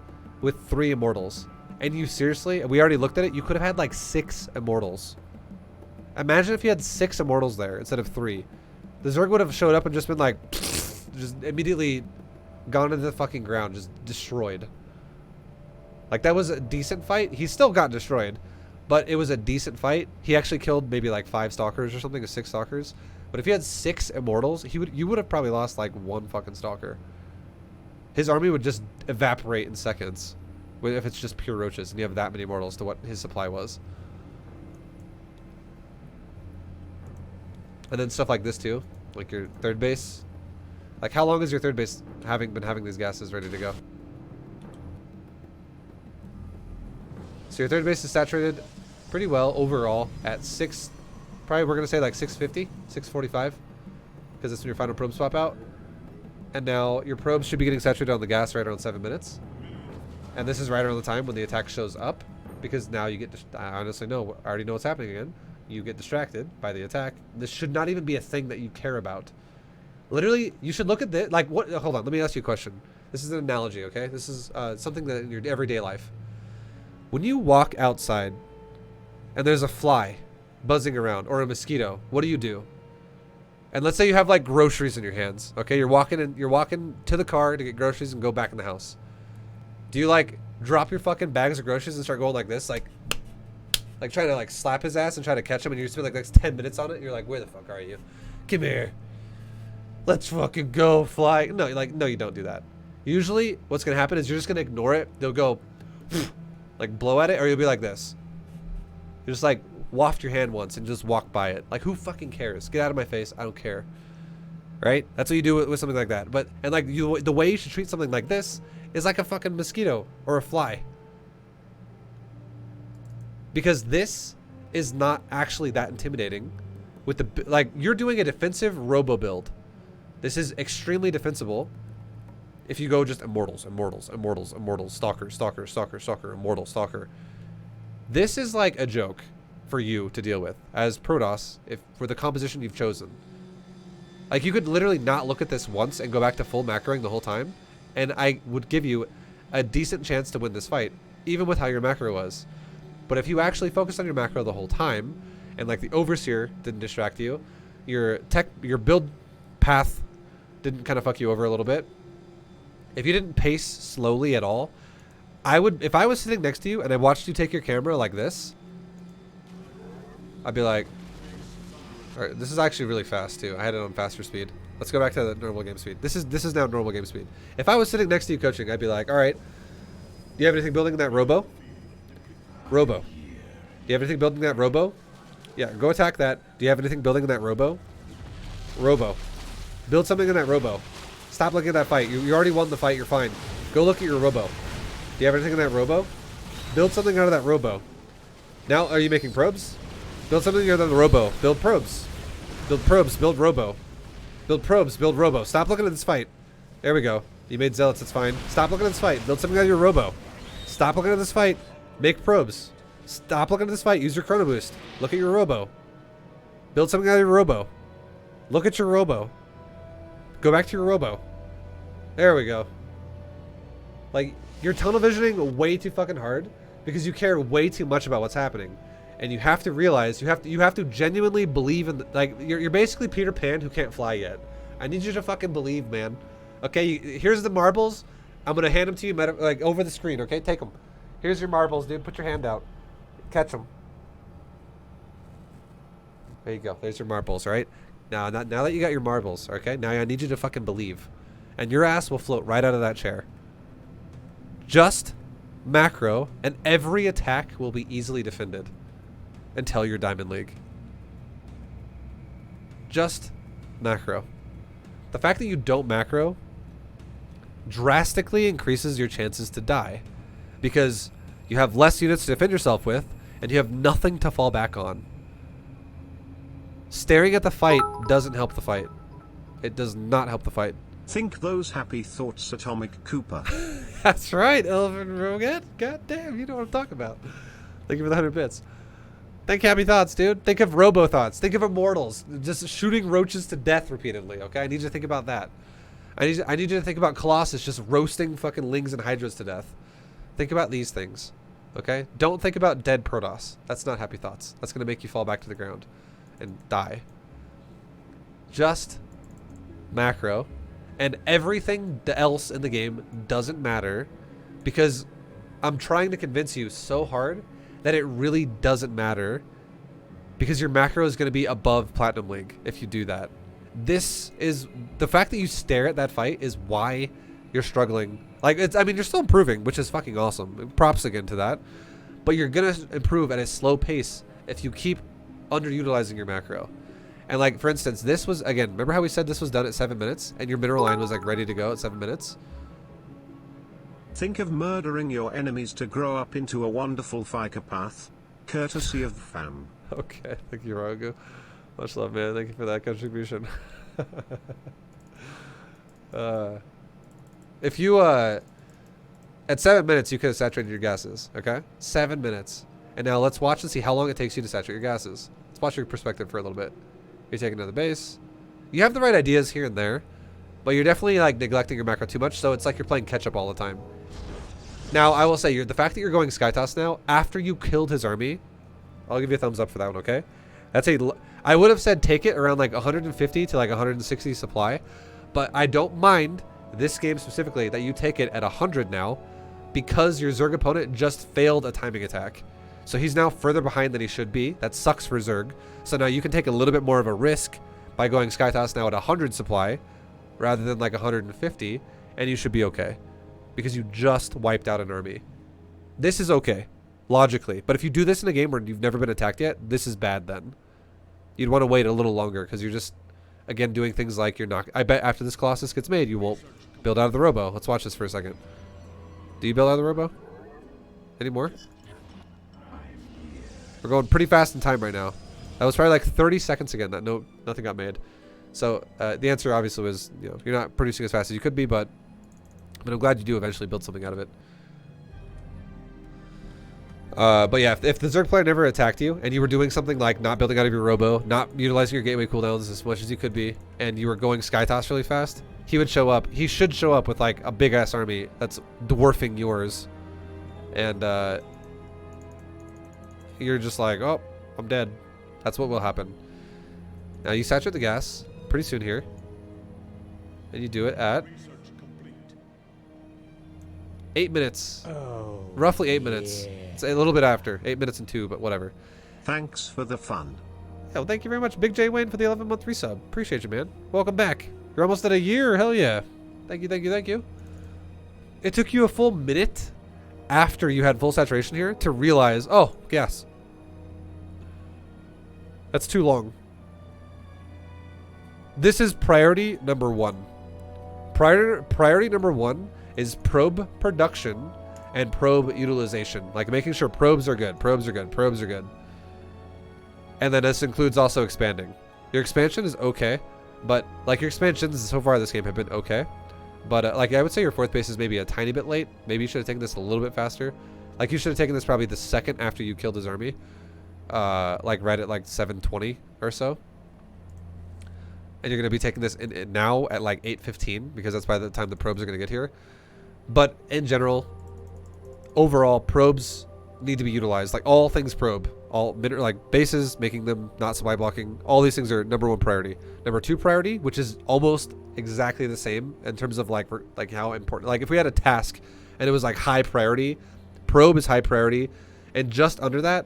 with 3 immortals. And you seriously, we already looked at it, you could have had like 6 immortals. Imagine if you had 6 immortals there instead of 3. The Zerg would have showed up and just been like, just immediately gone into the fucking ground, just destroyed. Like, that was a decent fight. He still got destroyed, but it was a decent fight. He actually killed maybe like 5 stalkers or something, or 6 stalkers. But if he had 6 immortals, you would have probably lost like 1 fucking stalker. His army would just evaporate in seconds if it's just pure roaches and you have that many immortals to what his supply was. And then stuff like this too, like your third base. Like, how long has your third base been having these gases ready to go? So your third base is saturated pretty well overall at 6, probably we're going to say like 650, 645, because that's when your final probe swap out. And now your probes should be getting saturated on the gas right around 7 minutes. And this is right around the time when the attack shows up, because now you get, I honestly know, I already know what's happening again. You get distracted by the attack. This should not even be a thing that you care about. Literally, you should look at this, like, what, hold on, let me ask you a question. This is an analogy, okay? This is something that in your everyday life. When you walk outside and there's a fly buzzing around or a mosquito, what do? And let's say you have like groceries in your hands, okay? You're walking to the car to get groceries and go back in the house. Do you like drop your fucking bags of groceries and start going like this, like trying to like slap his ass and try to catch him, and you spend like the next 10 minutes on it and you're like, where the fuck are you? Come here. Let's fucking go fly. No, no, you don't do that. Usually what's going to happen is you're just going to ignore it. They'll go like blow at it, or you'll be like this. You just like waft your hand once and just walk by it. Like, who fucking cares? Get out of my face. I don't care. Right? That's what you do with something like that. But, and like the way you should treat something like this is like a fucking mosquito or a fly. Because this is not actually that intimidating. With the, like, you're doing a defensive robo build. This is extremely defensible. If you go just immortals, immortals, immortals, immortals, stalker, stalker, stalker, stalker, immortal, stalker. This is like a joke for you to deal with as Protoss, if for the composition you've chosen. Like, you could literally not look at this once and go back to full macroing the whole time, and I would give you a decent chance to win this fight, even with how your macro was. But if you actually focused on your macro the whole time, and like the Overseer didn't distract you, your build path didn't kind of fuck you over a little bit, if you didn't pace slowly at all, I would, if I was sitting next to you and I watched you take your camera like this, I'd be like, all right, this is actually really fast too. I had it on faster speed. Let's go back to the normal game speed. This is now normal game speed. If I was sitting next to you coaching, I'd be like, all right, do you have anything building in that robo? Robo. Do you have anything building in that robo? Yeah, go attack that. Do you have anything building in that robo? Robo. Build something in that robo. Stop looking at that fight. You already won the fight. You're fine. Go look at your robo. Do you have anything in that robo? Build something out of that robo. Now, are you making probes? Build something out of the robo. Build probes. Build probes. Build robo. Build probes. Build robo. Stop looking at this fight. There we go. You made zealots. It's fine. Stop looking at this fight. Build something out of your robo. Stop looking at this fight. Make probes. Stop looking at this fight. Use your chrono boost. Look at your robo. Build something out of your robo. Look at your robo. Go back to your robo. There we go. Like, you're tunnel visioning way too fucking hard because you care way too much about what's happening. And you have to realize, you have to genuinely believe in, like, you're basically Peter Pan who can't fly yet. I need you to fucking believe, man. Okay, here's the marbles. I'm going to hand them to you, like, over the screen, okay? Take them. Here's your marbles, dude. Put your hand out. Catch them. There you go. There's your marbles, all right? Now that you got your marbles, okay? Now I need you to fucking believe. And your ass will float right out of that chair. Just macro, and every attack will be easily defended until your Diamond League. Just macro. The fact that you don't macro drastically increases your chances to die because you have less units to defend yourself with and you have nothing to fall back on. Staring at the fight doesn't help the fight. It does not help the fight. Think those happy thoughts, Atomic Cooper. That's right, Elvin Roget. God damn, you know what I'm talking about. Thank you for the 100 bits. Think happy thoughts, dude. Think of robo thoughts. Think of immortals. Just shooting roaches to death repeatedly, okay? I need you to think about that. I need you to think about Colossus just roasting fucking Lings and Hydras to death. Think about these things, okay? Don't think about dead Protoss. That's not happy thoughts. That's going to make you fall back to the ground and die. Just macro, and everything else in the game doesn't matter, because I'm trying to convince you so hard that it really doesn't matter, because your macro is going to be above Platinum League if you do that. This is the fact that you stare at that fight is why you're struggling. Like, it's, I mean, you're still improving, which is fucking awesome. Props again to that. But you're going to improve at a slow pace if you keep underutilizing your macro. And like, for instance, this was, again, remember how we said this was done at 7 minutes and your mineral line was like ready to go at 7 minutes? Think of murdering your enemies to grow up into a wonderful psychopath. Courtesy of fam. Okay, thank you, Ragu. Much love, man. Thank you for that contribution. If you, at 7 minutes, you could have saturated your gases, okay? 7 minutes. And now let's watch and see how long it takes you to saturate your gases. Let's watch your perspective for a little bit. You're taking another base. You have the right ideas here and there, but you're definitely like neglecting your macro too much, so it's like you're playing catch up all the time. Now, I will say, the fact that you're going Skytoss now, after you killed his army, I'll give you a thumbs up for that one, okay? That's I would have said take it around like 150 to like 160 supply, but I don't mind this game specifically that you take it at 100 now, because your Zerg opponent just failed a timing attack. So he's now further behind than he should be. That sucks for Zerg. So now you can take a little bit more of a risk by going Skytoss now at 100 supply rather than like 150, and you should be okay, because you just wiped out an army. This is okay, logically. But if you do this in a game where you've never been attacked yet, this is bad then. You'd want to wait a little longer, because you're just, again, doing things like you're not... I bet after this Colossus gets made, you won't build out of the Robo. Let's watch this for a second. Do you build out of the Robo? Any more? We're going pretty fast in time right now. That was probably like 30 seconds again that nothing got made. So the answer obviously was, you know, you're not producing as fast as you could be, but I'm glad you do eventually build something out of it. But yeah, if the Zerg player never attacked you and you were doing something like not building out of your Robo, not utilizing your gateway cooldowns as much as you could be, and you were going Skytoss really fast, he would show up. He should show up with like a big ass army that's dwarfing yours, and you're just like, oh, I'm dead. That's what will happen. Now you saturate the gas pretty soon here, and you do it at 8 minutes. Oh, roughly 8 minutes. It's a little bit after 8 minutes and 2, but whatever. Thanks for the fun. Yeah, well, thank you very much, Big J Wayne, for the 11-month resub. Appreciate you, man. Welcome back. You're almost at a year. Hell yeah. Thank you, thank you, thank you. It took you a full minute after you had full saturation here to realize, oh, gas. That's too long. This is priority number 1. Priority number 1 is probe production and probe utilization. Like making sure probes are good, probes are good, probes are good. And then this includes also expanding. Your expansion is okay, but like your expansions so far this game have been okay. But like I would say your 4th base is maybe a tiny bit late. Maybe you should have taken this a little bit faster. Like you should have taken this probably the second after you killed his army. Like right at like 7:20 or so. And you're going to be taking this in now at like 8:15, because that's by the time the probes are going to get here. But in general, overall, probes need to be utilized. Like all things probe, all like bases, making them not supply blocking. All these things are number 1 priority. Number 2 priority, which is almost exactly the same in terms of like how important. Like if we had a task and it was like high priority, probe is high priority, and just under that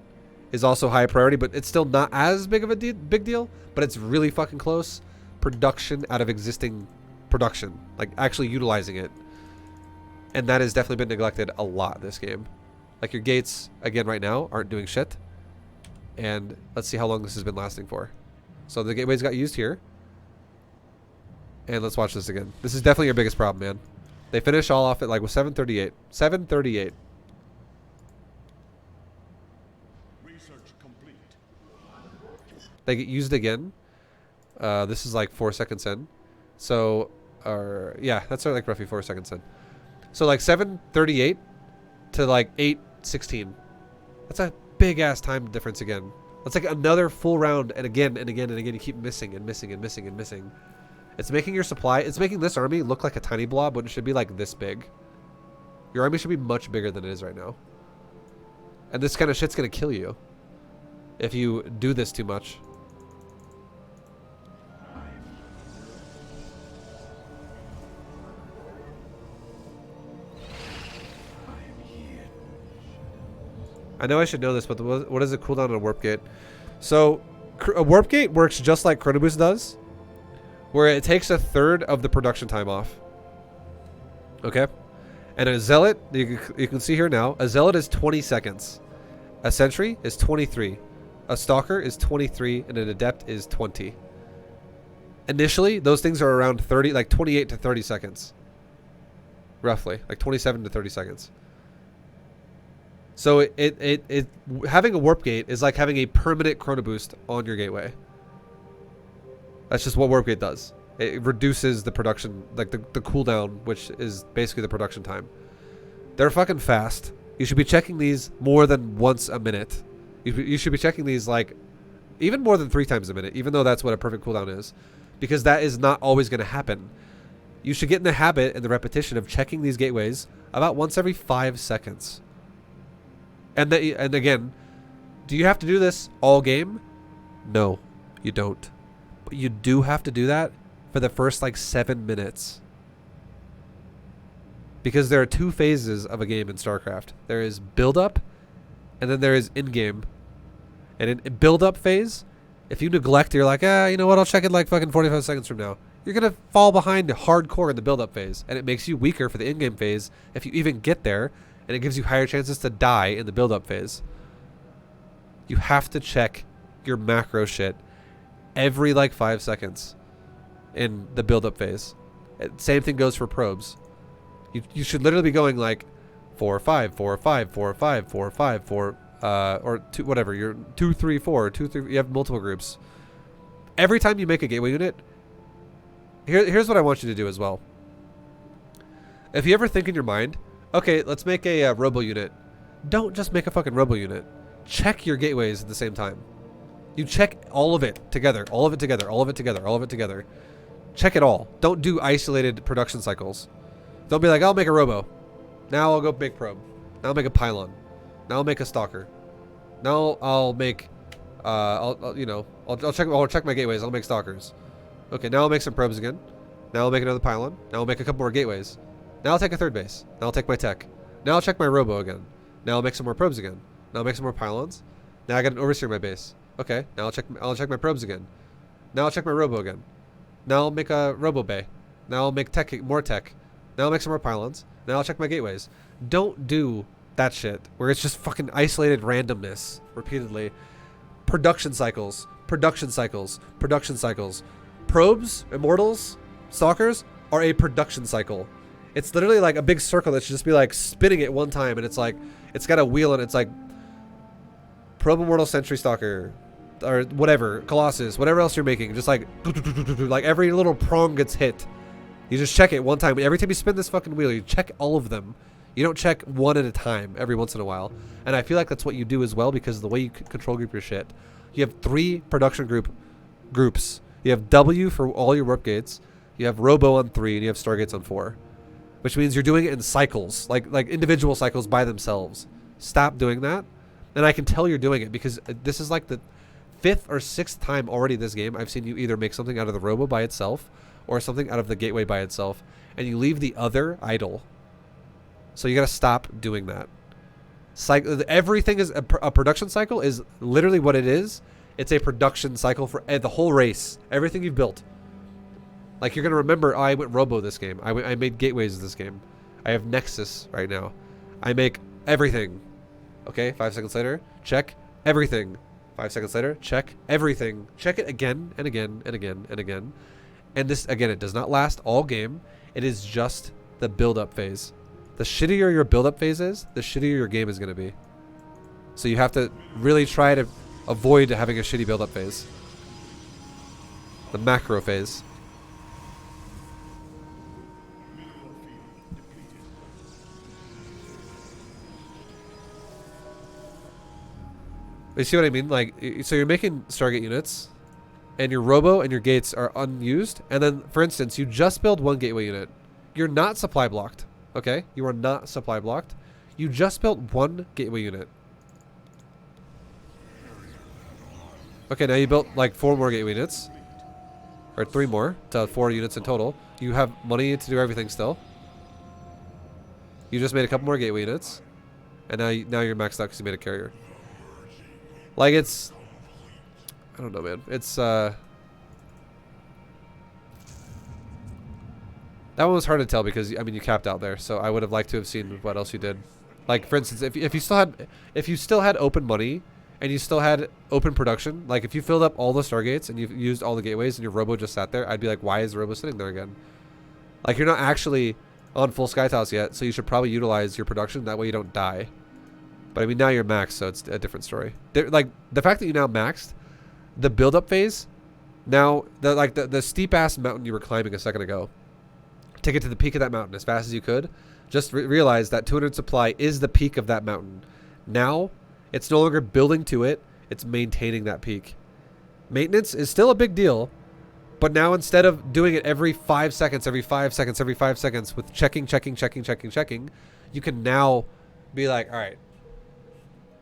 is also high priority, but it's still not as big of a big deal. But it's really fucking close. Production out of existing production, like actually utilizing it. And that has definitely been neglected a lot this game. Like your gates, again, right now, aren't doing shit. And let's see how long this has been lasting for. So the gateways got used here. And let's watch this again. This is definitely your biggest problem, man. They finish all off at like with 7:38. 7:38. research complete. They get used again. This is like 4 seconds in. So, yeah, that's like roughly 4 seconds in. So like 7:38 to like 8:16. That's a big ass time difference again. That's like another full round, and again and again and again you keep missing and missing and missing and missing. It's making your supply, it's making this army look like a tiny blob when it should be like this big. Your army should be much bigger than it is right now. And this kind of shit's gonna kill you if you do this too much. I know I should know this, but what is the cooldown on a warp gate? So, a warp gate works just like Chrono Boost does, where it takes a third of the production time off. Okay? And a Zealot, you can see here now, a Zealot is 20 seconds. A Sentry is 23. A Stalker is 23, and an Adept is 20. Initially, those things are around 30, like 28 to 30 seconds. Roughly, like 27 to 30 seconds. So it having a warp gate is like having a permanent chrono boost on your gateway. That's just what warp gate does. It reduces the production, like the cooldown, which is basically the production time. They're fucking fast. You should be checking these more than once a minute. You should be checking these like even more than 3 times a minute, even though that's what a perfect cooldown is, because that is not always going to happen. You should get in the habit and the repetition of checking these gateways about once every 5 seconds. And again, do you have to do this all game? No, you don't. But you do have to do that for the first like 7 minutes. Because there are 2 phases of a game in StarCraft. There is build-up, and then there is in-game. And in build-up phase, if you neglect, you're like, you know what, I'll check it like fucking 45 seconds from now. You're going to fall behind hardcore in the build-up phase. And it makes you weaker for the in-game phase if you even get there. And it gives you higher chances to die in the build-up phase. You have to check your macro shit every like 5 seconds in the build-up phase. Same thing goes for probes. You should literally be going like 4 or 5, 4 or 5, 4 or 5, 4 or 5, 4, or 2, whatever. You're 2, 3, 4, 2, 3. You have multiple groups. Every time you make a gateway unit, here's what I want you to do as well. If you ever think in your mind, okay, let's make a robo unit. Don't just make a fucking robo unit. Check your gateways at the same time. You check all of it together, all of it together, all of it together, all of it together. Check it all. Don't do isolated production cycles. Don't be like, I'll make a robo. Now I'll go make probe. Now I'll make a pylon. Now I'll make a stalker. Now I'll make, I'll check my gateways. I'll make stalkers. Okay, now I'll make some probes again. Now I'll make another pylon. Now I'll make a couple more gateways. Now I'll take a third base. Now I'll take my tech. Now I'll check my robo again. Now I'll make some more probes again. Now I'll make some more pylons. Now I got an overseer in my base. Okay, now I'll check my probes again. Now I'll check my robo again. Now I'll make a robo bay. Now I'll make more tech. Now I'll make some more pylons. Now I'll check my gateways. Don't do that shit where it's just fucking isolated randomness repeatedly. Production cycles. Production cycles. Production cycles. Probes, immortals, stalkers are a production cycle. It's literally like a big circle that should just be like spinning at one time, and it's like it's got a wheel and it's like probe, immortal, sentry, stalker, or whatever, colossus, whatever else you're making, just like every little prong gets hit. You just check it one time. Every time you spin this fucking wheel, you check all of them. You don't check one at a time every once in a while. And I feel like that's what you do as well, because of the way you control group your shit. You have 3 production groups. You have W for all your warp gates. You have Robo on 3, and you have Stargates on 4. Which means you're doing it in cycles, like individual cycles by themselves. Stop doing that. And I can tell you're doing it because this is like the 5th or 6th time already this game I've seen you either make something out of the Robo by itself or something out of the gateway by itself, and you leave the other idle. So you gotta stop doing that. Everything is a production cycle is literally what it is. It's a production cycle for the whole race. Everything you've built. Like, you're gonna remember, I went Robo this game. I made gateways this game. I have Nexus right now. I make everything. Okay, 5 seconds later, check everything. 5 seconds later, check everything. Check it again and again and again and again. And this, again, it does not last all game. It is just the build-up phase. The shittier your build-up phase is, the shittier your game is going to be. So you have to really try to avoid having a shitty build-up phase. The macro phase. You see what I mean? Like, so you're making Stargate units. and your robo and your gates are unused, and then, for instance, you just build one gateway unit, you're not supply blocked, okay? You are not supply blocked. You just built one gateway unit. Okay, now you built like 4 more gateway units. Or 3 more, to 4 units in total. You have money to do everything still. You just made a couple more gateway units. And now you're maxed out because you made a carrier. Like, it's... I don't know, man. It's, that one was hard to tell because, I mean, you capped out there. So I would have liked to have seen what else you did. Like, for instance, if you still had open money... and you still had open production, like if you filled up all the stargates and you've used all the gateways and your robo just sat there, I'd be like, why is the robo sitting there again? Like, you're not actually on full Skytoss yet, so you should probably utilize your production. That way you don't die. But I mean, now you're maxed, so it's a different story. Like, the fact that you now maxed, the build-up phase, now, the steep-ass mountain you were climbing a second ago, to get to the peak of that mountain as fast as you could, just realize that 200 supply is the peak of that mountain. Now... it's no longer building to it. It's maintaining that peak. Maintenance is still a big deal. But now instead of doing it every 5 seconds, every 5 seconds, every 5 seconds with checking, you can now be like, all right,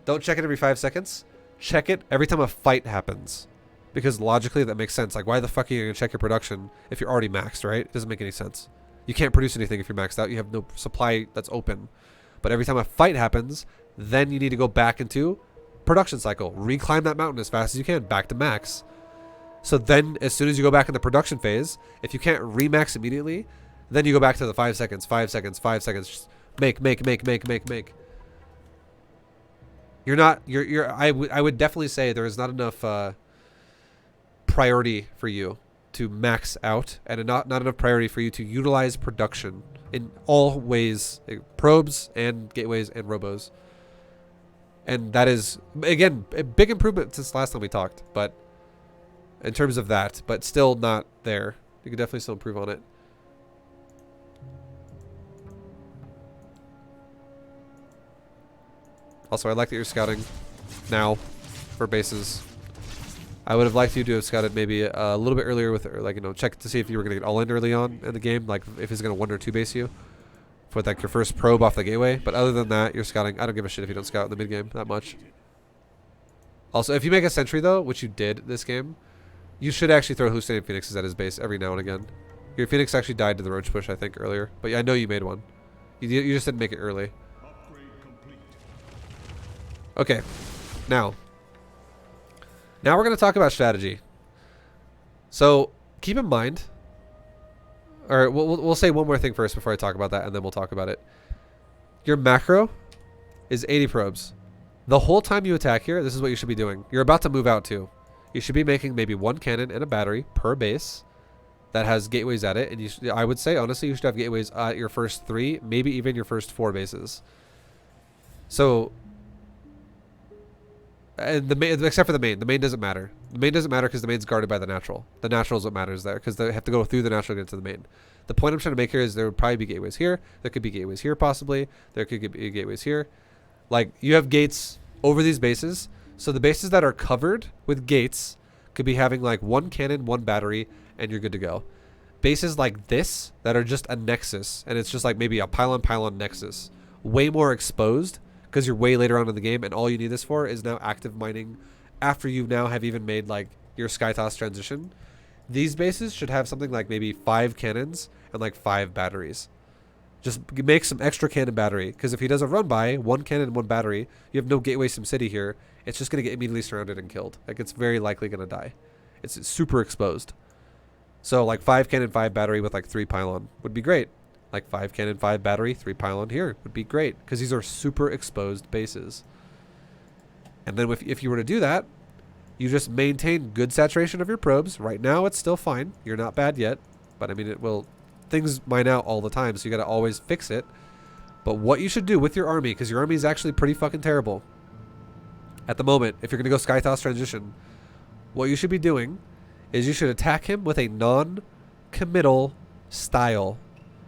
don't check it every 5 seconds. Check it every time a fight happens. Because logically that makes sense. Like, why the fuck are you going to check your production if you're already maxed, right? It doesn't make any sense. You can't produce anything if you're maxed out. You have no supply that's open. But every time a fight happens... then you need to go back into production cycle. Reclimb that mountain as fast as you can, back to max. So then, as soon as you go back in the production phase, if you can't remax immediately, then you go back to the 5 seconds, 5 seconds, 5 seconds. Just make. I would definitely say there is not enough priority for you to max out, and not enough priority for you to utilize production in all ways, probes and gateways and robos. And that is, again, a big improvement since last time we talked. But in terms of that, but still not there. You can definitely still improve on it. Also, I like that you're scouting now for bases. I would have liked you to have scouted maybe a little bit earlier with, like, you know, check to see if you were going to get all in early on in the game. Like, if he's going to 1 or 2 base you. With like your first probe off the gateway, but other than that, you're scouting. I don't give a shit if you don't scout in the mid game that much. Also, if you make a sentry though, which you did this game, you should actually throw hallucinating phoenixes at his base every now and again. Your phoenix actually died to the roach push, I think, earlier, but yeah, I know you made one. You just didn't make it early. Okay, now we're gonna talk about strategy. So keep in mind. Or we'll say one more thing first before I talk about that, and then we'll talk about it. Your macro is 80 probes. The whole time you attack here, this is what you should be doing. You're about to move out too. You should be making maybe 1 cannon and a battery per base that has gateways at it. And I would say, honestly, you should have gateways at your first 3, maybe even your first 4 bases. So, and the main, except for the main doesn't matter. The main doesn't matter because the main's guarded by the natural. The natural is what matters there because they have to go through the natural to get to the main. The point I'm trying to make here is there would probably be gateways here. There could be gateways here possibly. There could be gateways here. Like, you have gates over these bases. So the bases that are covered with gates could be having like 1 cannon, 1 battery, and you're good to go. Bases like this that are just a nexus, and it's just like maybe a pylon nexus, way more exposed because you're way later on in the game, and all you need this for is now active mining after you now have even made like your Skytoss transition. These bases should have something like maybe 5 cannons and like 5 batteries. Just make some extra cannon battery, because if he does a run by 1 cannon and 1 battery, you have no gateway sim city here. It's just going to get immediately surrounded and killed. Like, it's very likely going to die. It's super exposed. So like 5 cannon, 5 battery with like 3 pylon would be great. Like 5 cannon, 5 battery, 3 pylon here would be great, because these are super exposed bases. And then if you were to do that, you just maintain good saturation of your probes. Right now it's still fine. You're not bad yet, but I mean, it will, things mine out all the time, so you got to always fix it. But what you should do with your army, because your army is actually pretty fucking terrible at the moment, if you're going to go Skytoss transition, what you should be doing is you should attack him with a non-committal style.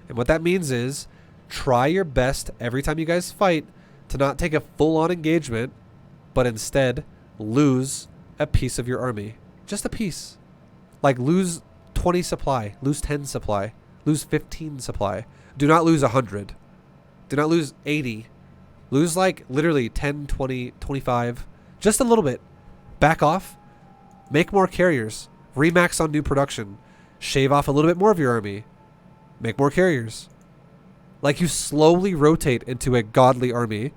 And what that means is try your best every time you guys fight to not take a full-on engagement, but instead lose a piece of your army. Just a piece. Like, lose 20 supply. Lose 10 supply. Lose 15 supply. Do not lose 100. Do not lose 80. Lose, like, literally 10, 20, 25. Just a little bit. Back off. Make more carriers. Remax on new production. Shave off a little bit more of your army. Make more carriers. Like, you slowly rotate into a godly army.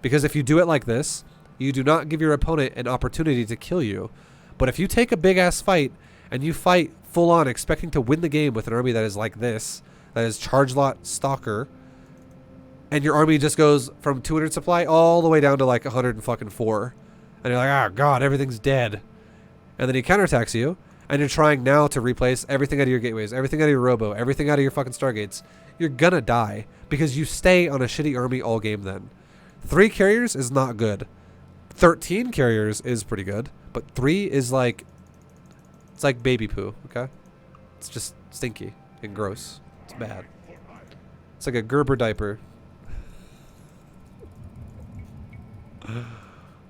Because if you do it like this, you do not give your opponent an opportunity to kill you. But if you take a big-ass fight, and you fight full-on expecting to win the game with an army that is like this, that is Charge Lot Stalker, and your army just goes from 200 supply all the way down to like 104. And you're like, oh god, everything's dead. And then he counterattacks you, and you're trying now to replace everything out of your gateways, everything out of your robo, everything out of your fucking stargates. You're gonna die because you stay on a shitty army all game then. 3 carriers is not good. 13 carriers is pretty good, but 3 is like, it's like baby poo, okay? It's just stinky and gross. It's bad. It's like a Gerber diaper.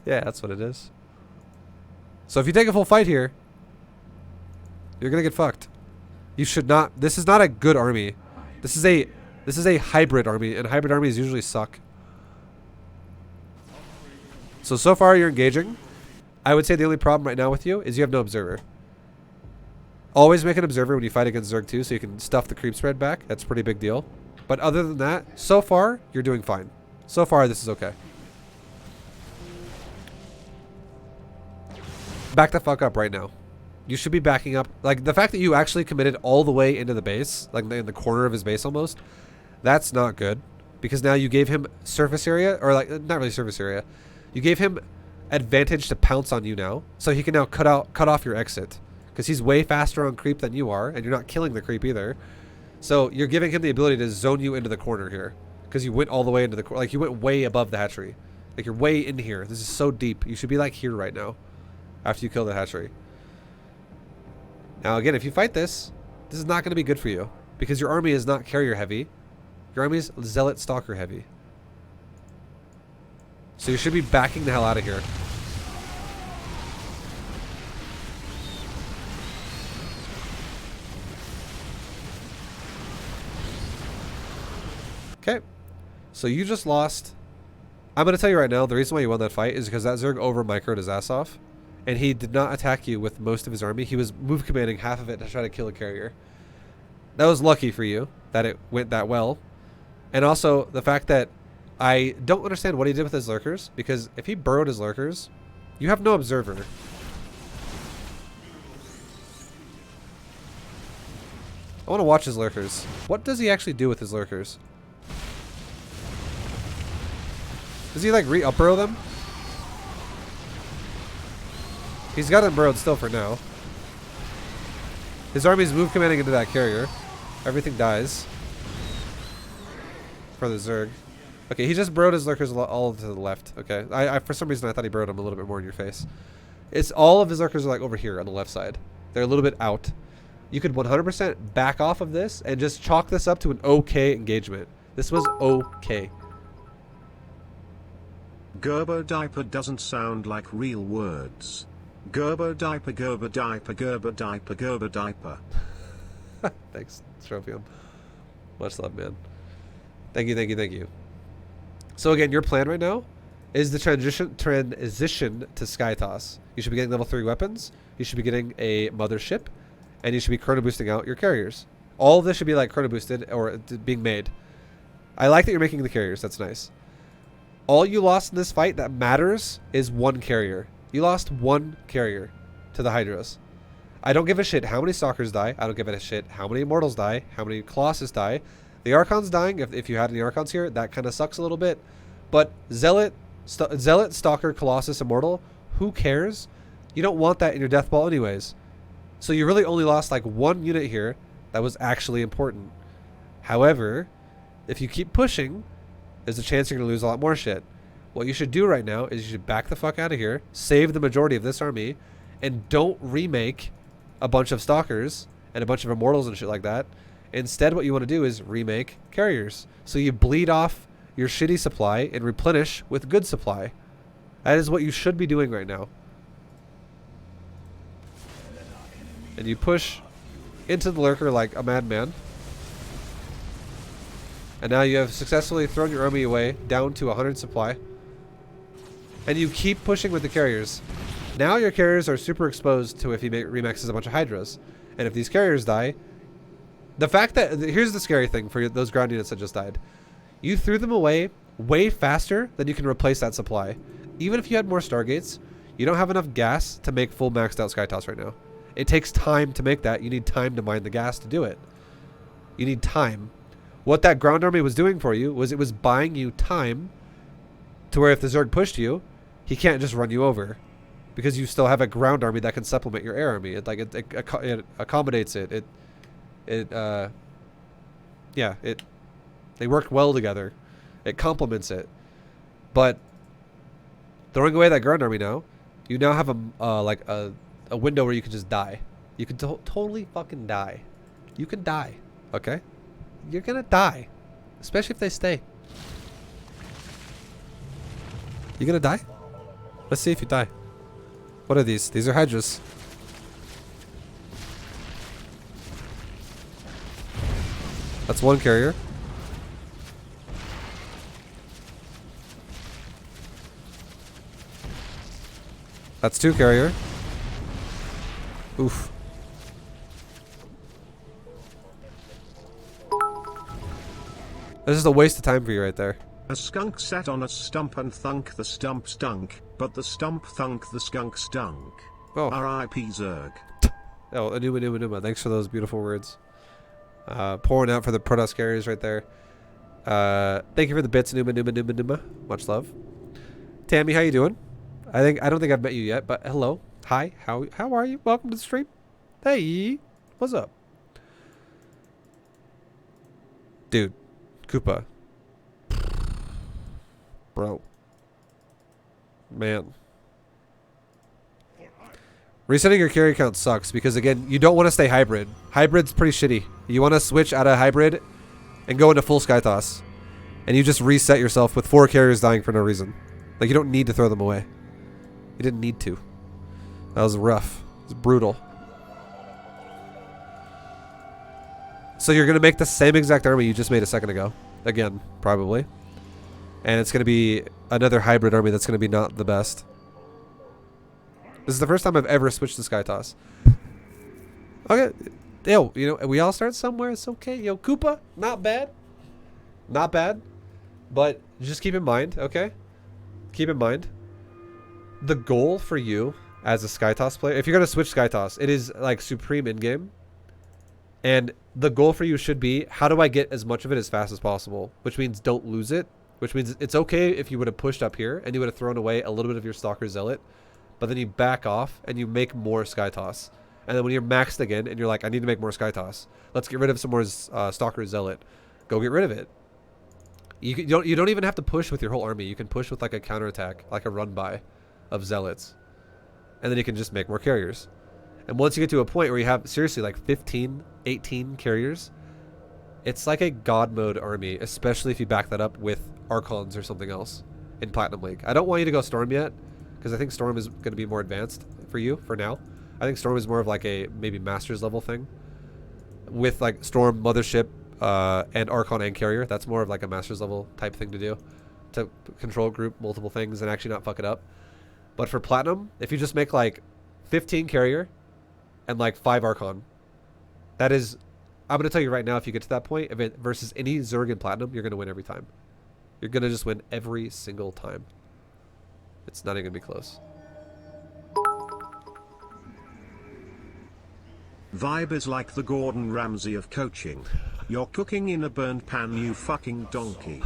Yeah, that's what it is. So if you take a full fight here, you're gonna get fucked. You should not. This is not a good army. This is a hybrid army, and hybrid armies usually suck. So far you're engaging. I would say the only problem right now with you is you have no observer. Always make an observer when you fight against Zerg 2 so you can stuff the creep spread back. That's a pretty big deal. But other than that, so far you're doing fine. So far this is okay. Back the fuck up right now. You should be backing up. Like, the fact that you actually committed all the way into the base, like in the corner of his base almost, that's not good. Because now you gave him surface area, or like, not really surface area. You gave him advantage to pounce on you now, so he can now cut off your exit. Because he's way faster on creep than you are, and you're not killing the creep either. So you're giving him the ability to zone you into the corner here. Because you went all the way into the corner. Like, you went way above the hatchery. Like, you're way in here. This is so deep. You should be like here right now. After you kill the hatchery. Now again, if you fight this is not going to be good for you. Because your army is not carrier heavy. Your army is zealot stalker heavy. So you should be backing the hell out of here. Okay. So you just lost. I'm going to tell you right now, the reason why you won that fight is because that Zerg over microed his ass off. And he did not attack you with most of his army. He was move commanding half of it to try to kill a carrier. That was lucky for you that it went that well. And also the fact that I don't understand what he did with his lurkers. Because if he burrowed his lurkers, you have no observer. I want to watch his lurkers. What does he actually do with his lurkers? Does he like re-up-burrow them? He's got him burrowed still for now. His army's move commanding into that carrier. Everything dies. For the Zerg. Okay, he just burrowed his lurkers all to the left. Okay, I for some reason I thought he burrowed them a little bit more in your face. It's all of his lurkers are like over here on the left side. They're a little bit out. You could 100% back off of this and just chalk this up to an okay engagement. This was okay. Gerber diaper doesn't sound like real words. Gerber diaper, Gerber diaper, Gerber diaper, Gerber diaper. Thanks, Stropium. Much love, man. Thank you, thank you, thank you. So again, your plan right now is the transition to Skytoss. You should be getting level 3 weapons. You should be getting a mothership. And you should be chrono boosting out your carriers. All of this should be like chrono boosted or being made. I like that you're making the carriers. That's nice. All you lost in this fight that matters is 1 carrier. You lost 1 carrier to the Hydras. I don't give a shit how many Stalkers die. I don't give a shit how many Immortals die. How many Colossus die. The Archons dying, if you had any Archons here, that kind of sucks a little bit. But Zealot, Stalker, Colossus, Immortal, who cares? You don't want that in your Death Ball anyways. So you really only lost like 1 unit here that was actually important. However, if you keep pushing, there's a chance you're going to lose a lot more shit. What you should do right now is you should back the fuck out of here, save the majority of this army, and don't remake a bunch of Stalkers and a bunch of Immortals and shit like that. Instead, what you want to do is remake carriers. So you bleed off your shitty supply and replenish with good supply. That is what you should be doing right now. and you push into the lurker like a madman. And now you have successfully thrown your army away down to 100 supply. And you keep pushing with the carriers. Now your carriers are super exposed to if he remixes a bunch of Hydras. And if these carriers die, the fact that, here's the scary thing for those ground units that just died. You threw them away way faster than you can replace that supply. Even if you had more Stargates, you don't have enough gas to make full maxed out Skytoss right now. It takes time to make that. You need time to mine the gas to do it. You need time. What that ground army was doing for you was it was buying you time to where if the Zerg pushed you, he can't just run you over. Because you still have a ground army that can supplement your air army. It accommodates it. They work well together. It complements it. But throwing away that ground army now, you now have a window where you can just die. You can totally fucking die. You can die. Okay? You're gonna die. Especially if they stay. You gonna die? Let's see if you die. What are these? These are Hydras. That's one carrier. That's two carrier. Oof. This is a waste of time for you right there. A skunk sat on a stump and thunk the stump stunk, but the stump thunk the skunk stunk. Oh. R.I.P. Zerg. Oh, Anuma. Thanks for those beautiful words. Pouring out for the Protoss carriers right there. Thank you for the bits, Anuma. Much love. Tammy, how you doing? I don't think I've met you yet, but hello. Hi. How are you? Welcome to the stream. Hey. What's up? Dude. Koopa. Bro. Man. Resetting your carry count sucks because, again, you don't want to stay hybrid. Hybrid's pretty shitty. You want to switch out of hybrid and go into full Skytoss. And you just reset yourself with 4 carriers dying for no reason. Like, you don't need to throw them away. You didn't need to. That was rough. It was brutal. So you're going to make the same exact army you just made a second ago. Again, probably. And it's going to be another hybrid army that's going to be not the best. This is the first time I've ever switched to Skytoss. Okay. Yo, you know, we all start somewhere. It's okay. Yo, Koopa, not bad. Not bad. But just keep in mind, okay? Keep in mind. The goal for you as a Skytoss player, if you're going to switch Skytoss, it is like supreme in-game. And the goal for you should be, how do I get as much of it as fast as possible? Which means don't lose it. Which means it's okay if you would have pushed up here and you would have thrown away a little bit of your Stalker Zealot. But then you back off and you make more Skytoss. And then when you're maxed again and you're like, I need to make more Skytoss. Let's get rid of some more Stalker Zealot. Go get rid of it. You don't even have to push with your whole army. You can push with like a counterattack, like a run-by of Zealots. And then you can just make more carriers. And once you get to a point where you have, seriously, like 15, 18 carriers, it's like a God mode army, especially if you back that up with Archons or something else in Platinum League. I don't want you to go Storm yet, because I think Storm is going to be more advanced for you for now. I think Storm is more of like a maybe Masters level thing. With like Storm, Mothership, and Archon and Carrier. That's more of like a Masters level type thing to do. To control group multiple things and actually not fuck it up. But for Platinum, if you just make like 15 Carrier and like 5 Archon, that is, I'm going to tell you right now, if you get to that point, if it, versus any Zerg in Platinum, you're going to win every time. You're going to just win every single time. It's not even going to be close. ViBE is like the Gordon Ramsay of coaching. You're cooking in a burnt pan, you fucking donkey.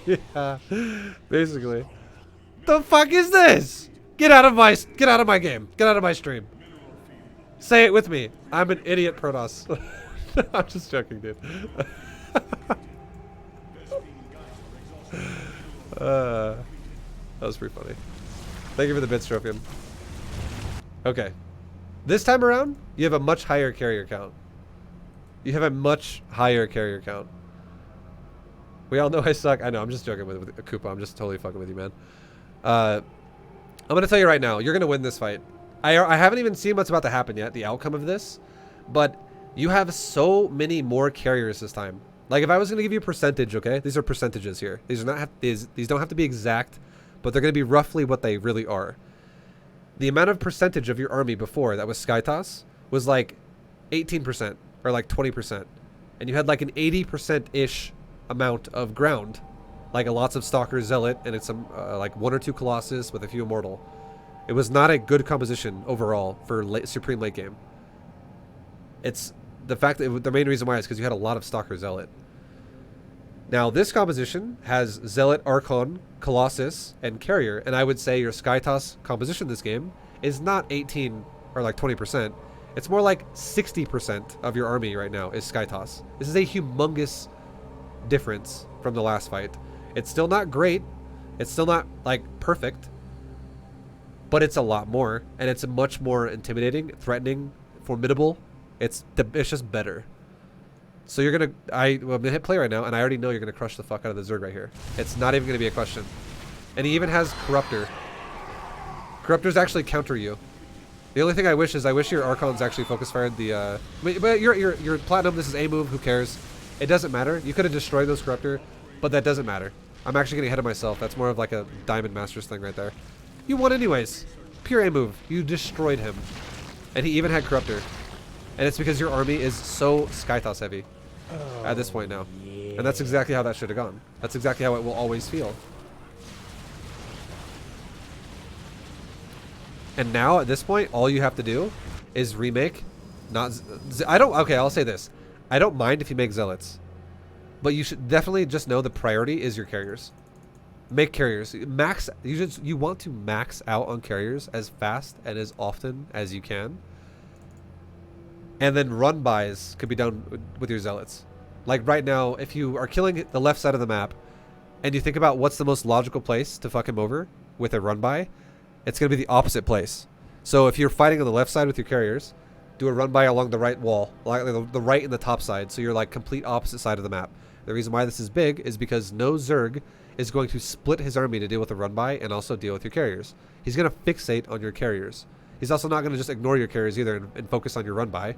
Yeah, basically. The fuck is this? Get out of my game. Get out of my stream. Say it with me. I'm an idiot, Protoss. I'm just joking, dude. That was pretty funny. Thank you for the bits, Trophium. Okay. This time around, you have a much higher carrier count. You have a much higher carrier count. We all know I suck. I know, I'm just joking with Koopa. I'm just totally fucking with you, man. I'm going to tell you right now, you're going to win this fight. I haven't even seen what's about to happen yet, the outcome of this, but you have so many more carriers this time. Like if I was going to give you a percentage, okay? These are percentages here. These are not these don't have to be exact, but they're going to be roughly what they really are. The amount of percentage of your army before that was Skytoss was like 18% or like 20%. And you had like an 80%-ish amount of ground. Like lots of Stalker, Zealot, and it's some like 1 or 2 Colossus with a few Immortal. It was not a good composition overall for Supreme late game. It's the fact that the main reason why is because you had a lot of Stalker, Zealot. Now this composition has Zealot, Archon, Colossus, and Carrier, and I would say your Skytoss composition this game is not 18 or like 20%. It's more like 60% of your army right now is Skytoss. This is a humongous difference from the last fight. It's still not great. It's still not like perfect. But it's a lot more, and it's much more intimidating, threatening, formidable. It's just better. So you're gonna, I'm gonna hit play right now, and I already know you're gonna crush the fuck out of the Zerg right here. It's not even gonna be a question. And he even has Corruptor. Corruptors actually counter you. The only thing I wish is your Archons actually focus fired the. But you're Platinum. This is a move. Who cares? It doesn't matter. You could have destroyed those Corruptor, but that doesn't matter. I'm actually getting ahead of myself. That's more of like a Diamond Masters thing right there. You won anyways. Pure A move. You destroyed him. And he even had Corruptor. And it's because your army is so Skytoss heavy at this point now. Yeah. And that's exactly how that should have gone. That's exactly how it will always feel. And now at this point, all you have to do is remake. Okay, I'll say this. I don't mind if you make Zealots. But you should definitely just know the priority is your carriers. Make carriers. You want to max out on carriers as fast and as often as you can. And then run bys could be done with your Zealots. Like right now, if you are killing the left side of the map and you think about what's the most logical place to fuck him over with a run by, it's going to be the opposite place. So if you're fighting on the left side with your carriers, do a run by along the right wall, like the right and the top side. So you're like complete opposite side of the map. The reason why this is big is because no Zerg is going to split his army to deal with a run by and also deal with your carriers. He's going to fixate on your carriers. He's also not going to just ignore your carriers either and focus on your run by.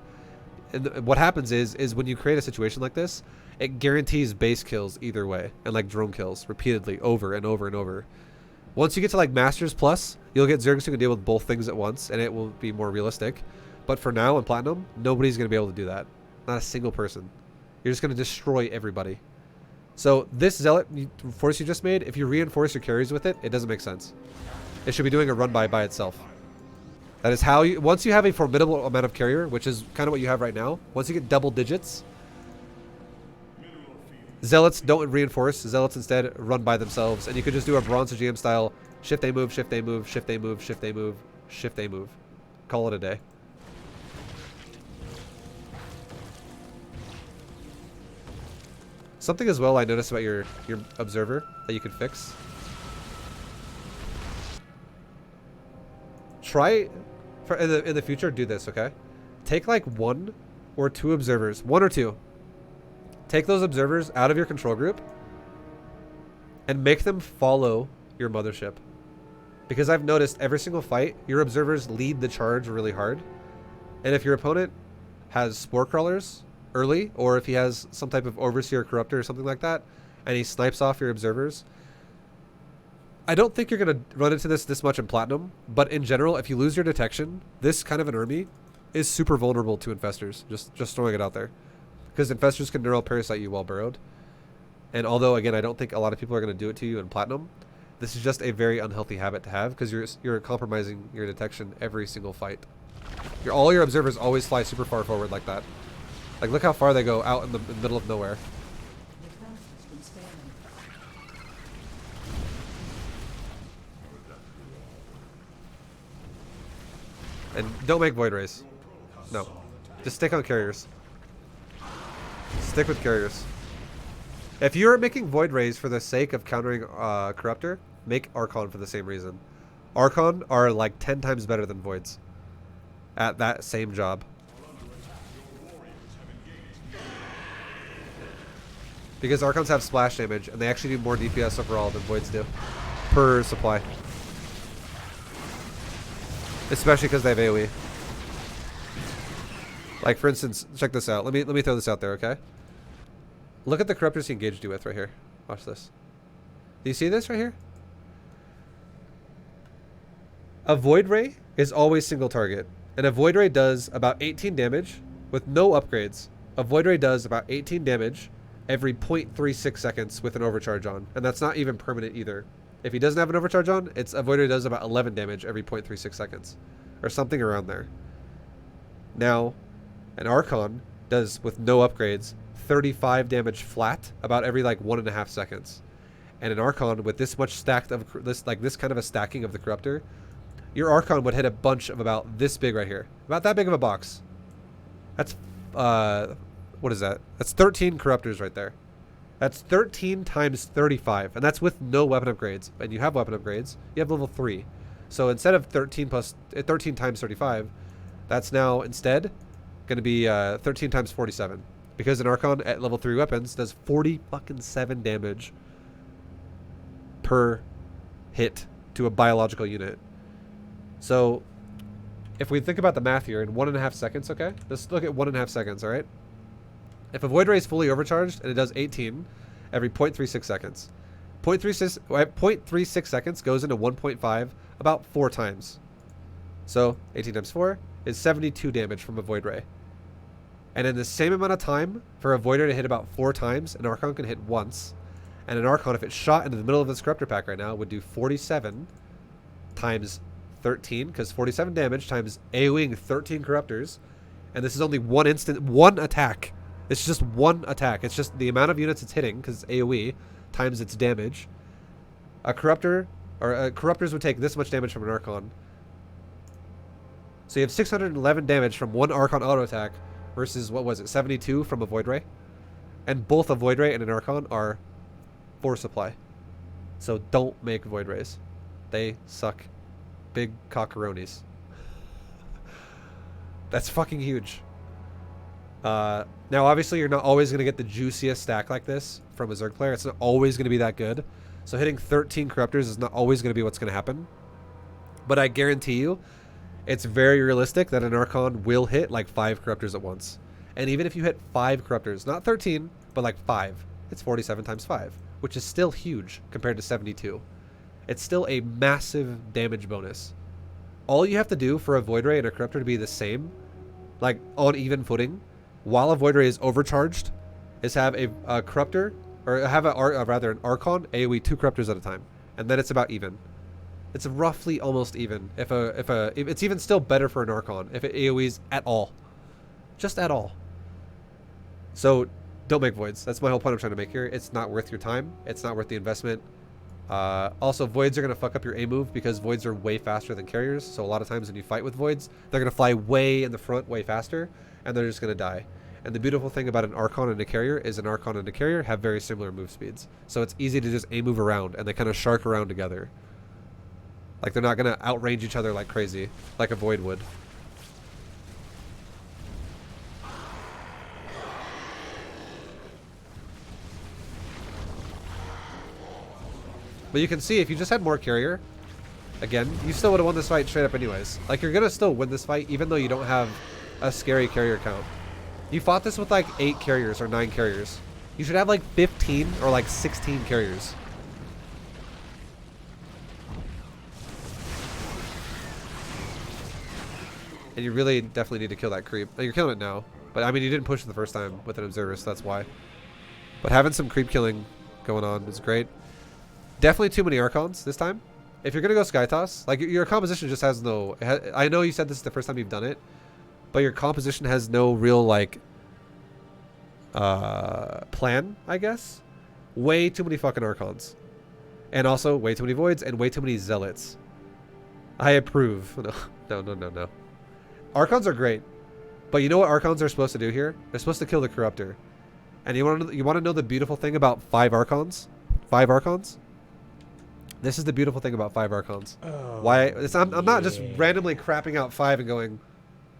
And what happens is when you create a situation like this, it guarantees base kills either way and like drone kills repeatedly over and over and over. Once you get to like Masters Plus, you'll get Zergs who can deal with both things at once and it will be more realistic. But for now in Platinum, nobody's going to be able to do that. Not a single person. You're just going to destroy everybody. So this Zealot force you just made, if you reinforce your carries with it, it doesn't make sense. It should be doing a run by itself. That is how you, once you have a formidable amount of carrier, which is kind of what you have right now, once you get double digits, Zealots don't reinforce. Zealots instead run by themselves. And you could just do a Bronze GM style, shift A move, shift A move, shift A move, shift A move, shift A move. Call it a day. Something as well I noticed about your observer that you could fix. Try in the future, do this, okay? Take like 1 or 2 observers, 1 or 2. Take those observers out of your control group and make them follow your mothership. Because I've noticed every single fight, your observers lead the charge really hard. And if your opponent has spore crawlers early, or if he has some type of overseer corruptor or something like that, and he snipes off your observers, I don't think you're going to run into this much in Platinum, but in general, if you lose your detection, this kind of an army is super vulnerable to infestors. Just throwing it out there. Because infestors can neural parasite you while burrowed. And although, again, I don't think a lot of people are going to do it to you in Platinum, this is just a very unhealthy habit to have because you're compromising your detection every single fight. All your observers always fly super far forward like that. Like, look how far they go out in the middle of nowhere. And don't make Void Rays. No. Just stick on carriers. Stick with carriers. If you're making Void Rays for the sake of countering Corruptor, make Archon for the same reason. Archon are like 10 times better than Voids at that same job. Because Archons have splash damage, and they actually do more DPS overall than Voids do. Per supply. especially because they have AoE. Like for instance, check this out. Let me throw this out there, okay? Look at the corruptors he engaged you with right here. Watch this. Do you see this right here? A Void Ray is always single target, and a Void Ray does about 18 damage with no upgrades. A Void Ray does about 18 damage every 0.36 seconds with an overcharge on, and that's not even permanent either. If he doesn't have an overcharge on, a Void Ray does about 11 damage every 0.36 seconds, or something around there. Now, an Archon does, with no upgrades, 35 damage flat about every like 1.5 seconds. And an Archon with this much stacked of this kind of a stacking of the Corruptor, your Archon would hit a bunch of about this big right here. About that big of a box. That's, what is that? That's 13 Corruptors right there. That's 13 times 35. And that's with no weapon upgrades. And you have weapon upgrades. You have level 3. So instead of 13 times 35, that's now instead going to be 13 times 47. Because an Archon at level 3 weapons does 47 damage per hit to a biological unit. So if we think about the math here in 1.5 seconds, okay? Let's look at 1.5 seconds, all right? If a Void Ray is fully overcharged and it does 18 every 0.36 seconds, 0.36 seconds goes into 1.5 about 4 times. So 18 times 4 is 72 damage from a Void Ray. And in the same amount of time, for a Void Ray to hit about 4 times, an Archon can hit once. And an Archon, if it's shot into the middle of this Corruptor pack right now, would do 47 times 13, because 47 damage times AoEing 13 Corruptors. And this is only one attack. It's just one attack. It's just the amount of units it's hitting, because it's AoE, times its damage. Corruptors would take this much damage from an Archon. So you have 611 damage from one Archon auto attack versus, what was it, 72 from a Void Ray? And both a Void Ray and an Archon are force supply. So don't make Void Rays. They suck. Big cockaroonies. That's fucking huge. Now, obviously, you're not always going to get the juiciest stack like this from a Zerg player. It's not always going to be that good. So hitting 13 Corruptors is not always going to be what's going to happen. But I guarantee you, it's very realistic that an Archon will hit like 5 Corruptors at once. And even if you hit 5 Corruptors, not 13, but like 5, it's 47 times 5, which is still huge compared to 72. It's still a massive damage bonus. All you have to do for a Void Ray and a Corruptor to be the same, like on even footing, while a Void Ray is overcharged, is have a Corruptor, or have an Archon AoE 2 Corruptors at a time. And then it's about even. It's roughly almost even. If it's even still better for an Archon if it AoEs at all. Just at all. So don't make Voids. That's my whole point I'm trying to make here. It's not worth your time. It's not worth the investment. Also, Voids are going to fuck up your A move because Voids are way faster than carriers. So a lot of times when you fight with Voids, they're going to fly way in the front, way faster, and they're just going to die. And the beautiful thing about an Archon and a carrier is an Archon and a carrier have very similar move speeds. So it's easy to just A move around, and they kind of shark around together. Like, they're not going to outrange each other like crazy, like a Void would. But you can see, if you just had more carrier, again, you still would have won this fight straight up anyways. Like, you're going to still win this fight, even though you don't have a scary carrier count. You fought this with, like, 8 carriers or 9 carriers. You should have, like, 15 or, like, 16 carriers. And you really definitely need to kill that creep. You're killing it now. But, I mean, you didn't push it the first time with an Observer, so that's why. But having some creep killing going on is great. Definitely too many Archons this time. If you're going to go Skytoss, like, your composition just has no... I know you said this is the first time you've done it, but your composition has no real, like, plan, I guess. Way too many fucking Archons. And also, way too many Voids and way too many Zealots. I approve. No. Archons are great. But you know what Archons are supposed to do here? They're supposed to kill the Corruptor. And you want to know the beautiful thing about 5 Archons? 5 Archons? This is the beautiful thing about 5 Archons. Oh, why? I'm not just randomly crapping out 5 and going,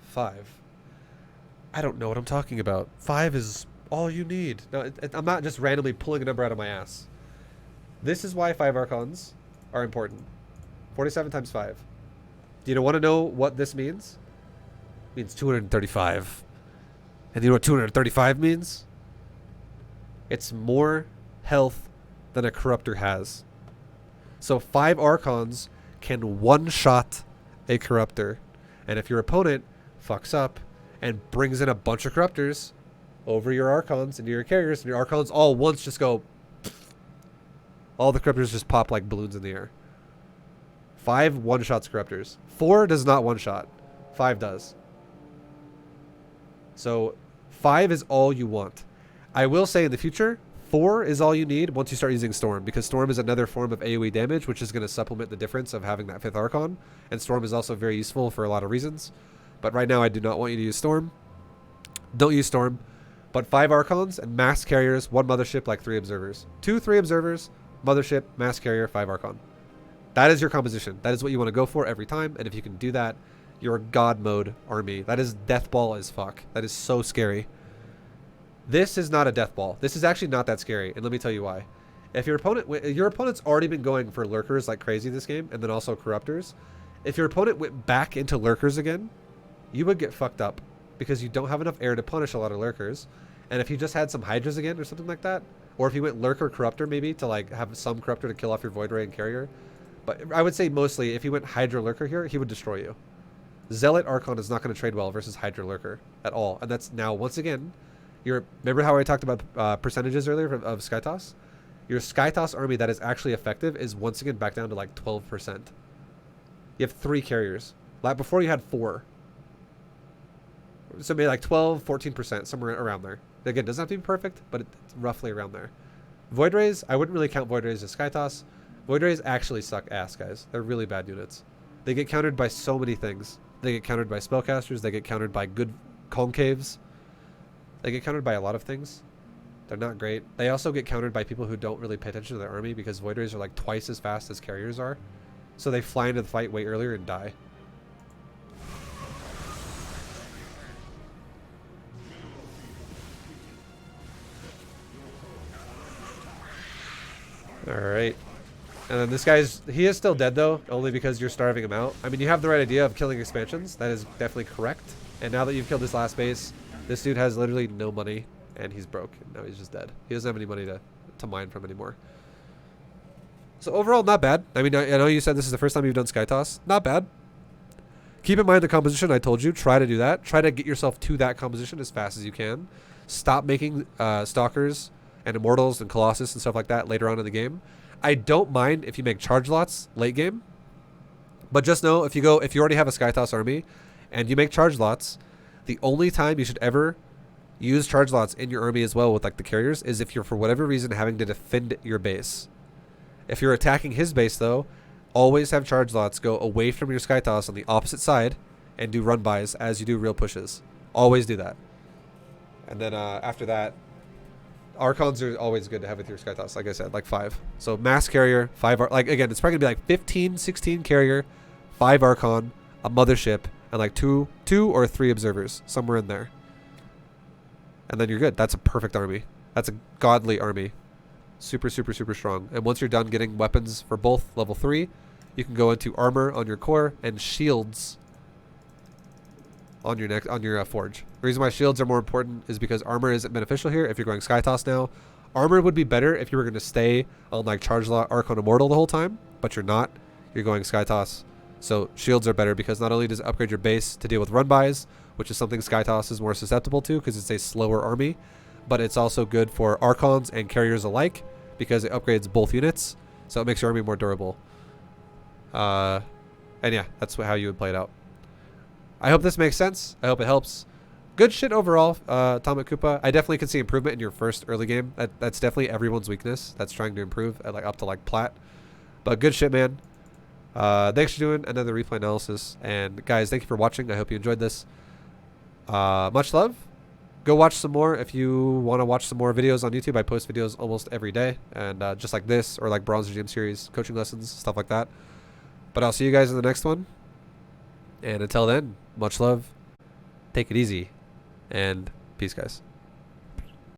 5. I don't know what I'm talking about. 5 is all you need. No, I'm not just randomly pulling a number out of my ass. This is why 5 Archons are important. 47 times 5. Do you want to know what this means? It means 235. And you know what 235 means? It's more health than a Corruptor has. So 5 Archons can one-shot a Corruptor. And if your opponent fucks up and brings in a bunch of Corruptors over your Archons into your carriers, and your Archons all once just go... all the Corruptors just pop like balloons in the air. 5 one-shots Corruptors. 4 does not one-shot. 5 does. So 5 is all you want. I will say in the future, 4 is all you need once you start using Storm, because Storm is another form of AoE damage, which is going to supplement the difference of having that 5th Archon. And Storm is also very useful for a lot of reasons. But right now I do not want you to use Storm. Don't use Storm. But 5 Archons and mass carriers, 1 Mothership, like 3 Observers. 2, 3 Observers, Mothership, mass carrier, 5 Archon. That is your composition. That is what you want to go for every time. And if you can do that, you're a God mode army. That is death ball as fuck. That is so scary. This is not a death ball. This is actually not that scary. And let me tell you why. If your opponent's already been going for lurkers like crazy this game, and then also corruptors. If your opponent went back into lurkers again, you would get fucked up because you don't have enough air to punish a lot of lurkers. And if you just had some hydras again or something like that, or if you went lurker corruptor maybe to like have some corruptor to kill off your void ray and carrier. But I would say mostly if you went hydra lurker here, he would destroy you. Zealot Archon is not going to trade well versus hydra lurker at all. And that's now once again, remember how I talked about percentages earlier of Skytoss? Your Skytoss army that is actually effective is once again back down to like 12%. You have 3 carriers. Like before you had 4. So maybe like 12, 14%, somewhere around there. Again, doesn't have to be perfect, but it's roughly around there. Void Rays, I wouldn't really count Void Rays as Skytoss. Void Rays actually suck ass, guys. They're really bad units. They get countered by so many things. They get countered by spellcasters. They get countered by good concaves. They get countered by a lot of things. They're not great. They also get countered by people who don't really pay attention to their army because Void Rays are like twice as fast as carriers are. So they fly into the fight way earlier and die. Alright. And then this he is still dead though, only because you're starving him out. I mean, you have the right idea of killing expansions. That is definitely correct. And now that you've killed this last base, this dude has literally no money and he's broke. Now he's just dead. He doesn't have any money to mine from anymore. So overall, not bad. I mean, I know you said this is the first time you've done Skytoss. Not bad. Keep in mind the composition I told you. Try to do that. Try to get yourself to that composition as fast as you can. Stop making Stalkers and Immortals and Colossus and stuff like that later on in the game. I don't mind if you make charge lots late game, but just know if you already have a Skytoss army and you make charge lots, the only time you should ever use charge lots in your army as well with like the carriers is if you're for whatever reason having to defend your base. If you're attacking his base though, always have charge lots go away from your Skytoss on the opposite side and do run bys as you do real pushes. Always do that. And then after that, Archons are always good to have with your Skytoss, like I said, like 5. So mass carrier, 5, like again, it's probably gonna be like 15, 16 carrier, 5 Archon, a mothership, and like 2 or 3 observers, somewhere in there. And then you're good. That's a perfect army. That's a godly army. Super, super, super strong. And once you're done getting weapons for both level 3, you can go into armor on your core and shields on your forge. The reason why shields are more important is because armor isn't beneficial here if you're going Skytoss now. Armor would be better if you were going to stay on like Charge Lot, Archon, Immortal the whole time, but you're not. You're going Skytoss. So shields are better because not only does it upgrade your base to deal with run bys, which is something Skytoss is more susceptible to because it's a slower army, but it's also good for Archons and carriers alike because it upgrades both units, so it makes your army more durable. And yeah, that's how you would play it out. I hope this makes sense. I hope it helps. Good shit overall, Atomic Koopa. I definitely can see improvement in your first early game. That's definitely everyone's weakness. That's trying to improve at like up to like plat. But good shit, man. Thanks for doing another replay analysis. And guys, thank you for watching. I hope you enjoyed this. Much love. Go watch some more if you want to watch some more videos on YouTube. I post videos almost every day, and just like this or like Bronze Gym series, coaching lessons, stuff like that. But I'll see you guys in the next one. And until then, much love. Take it easy. And peace, guys.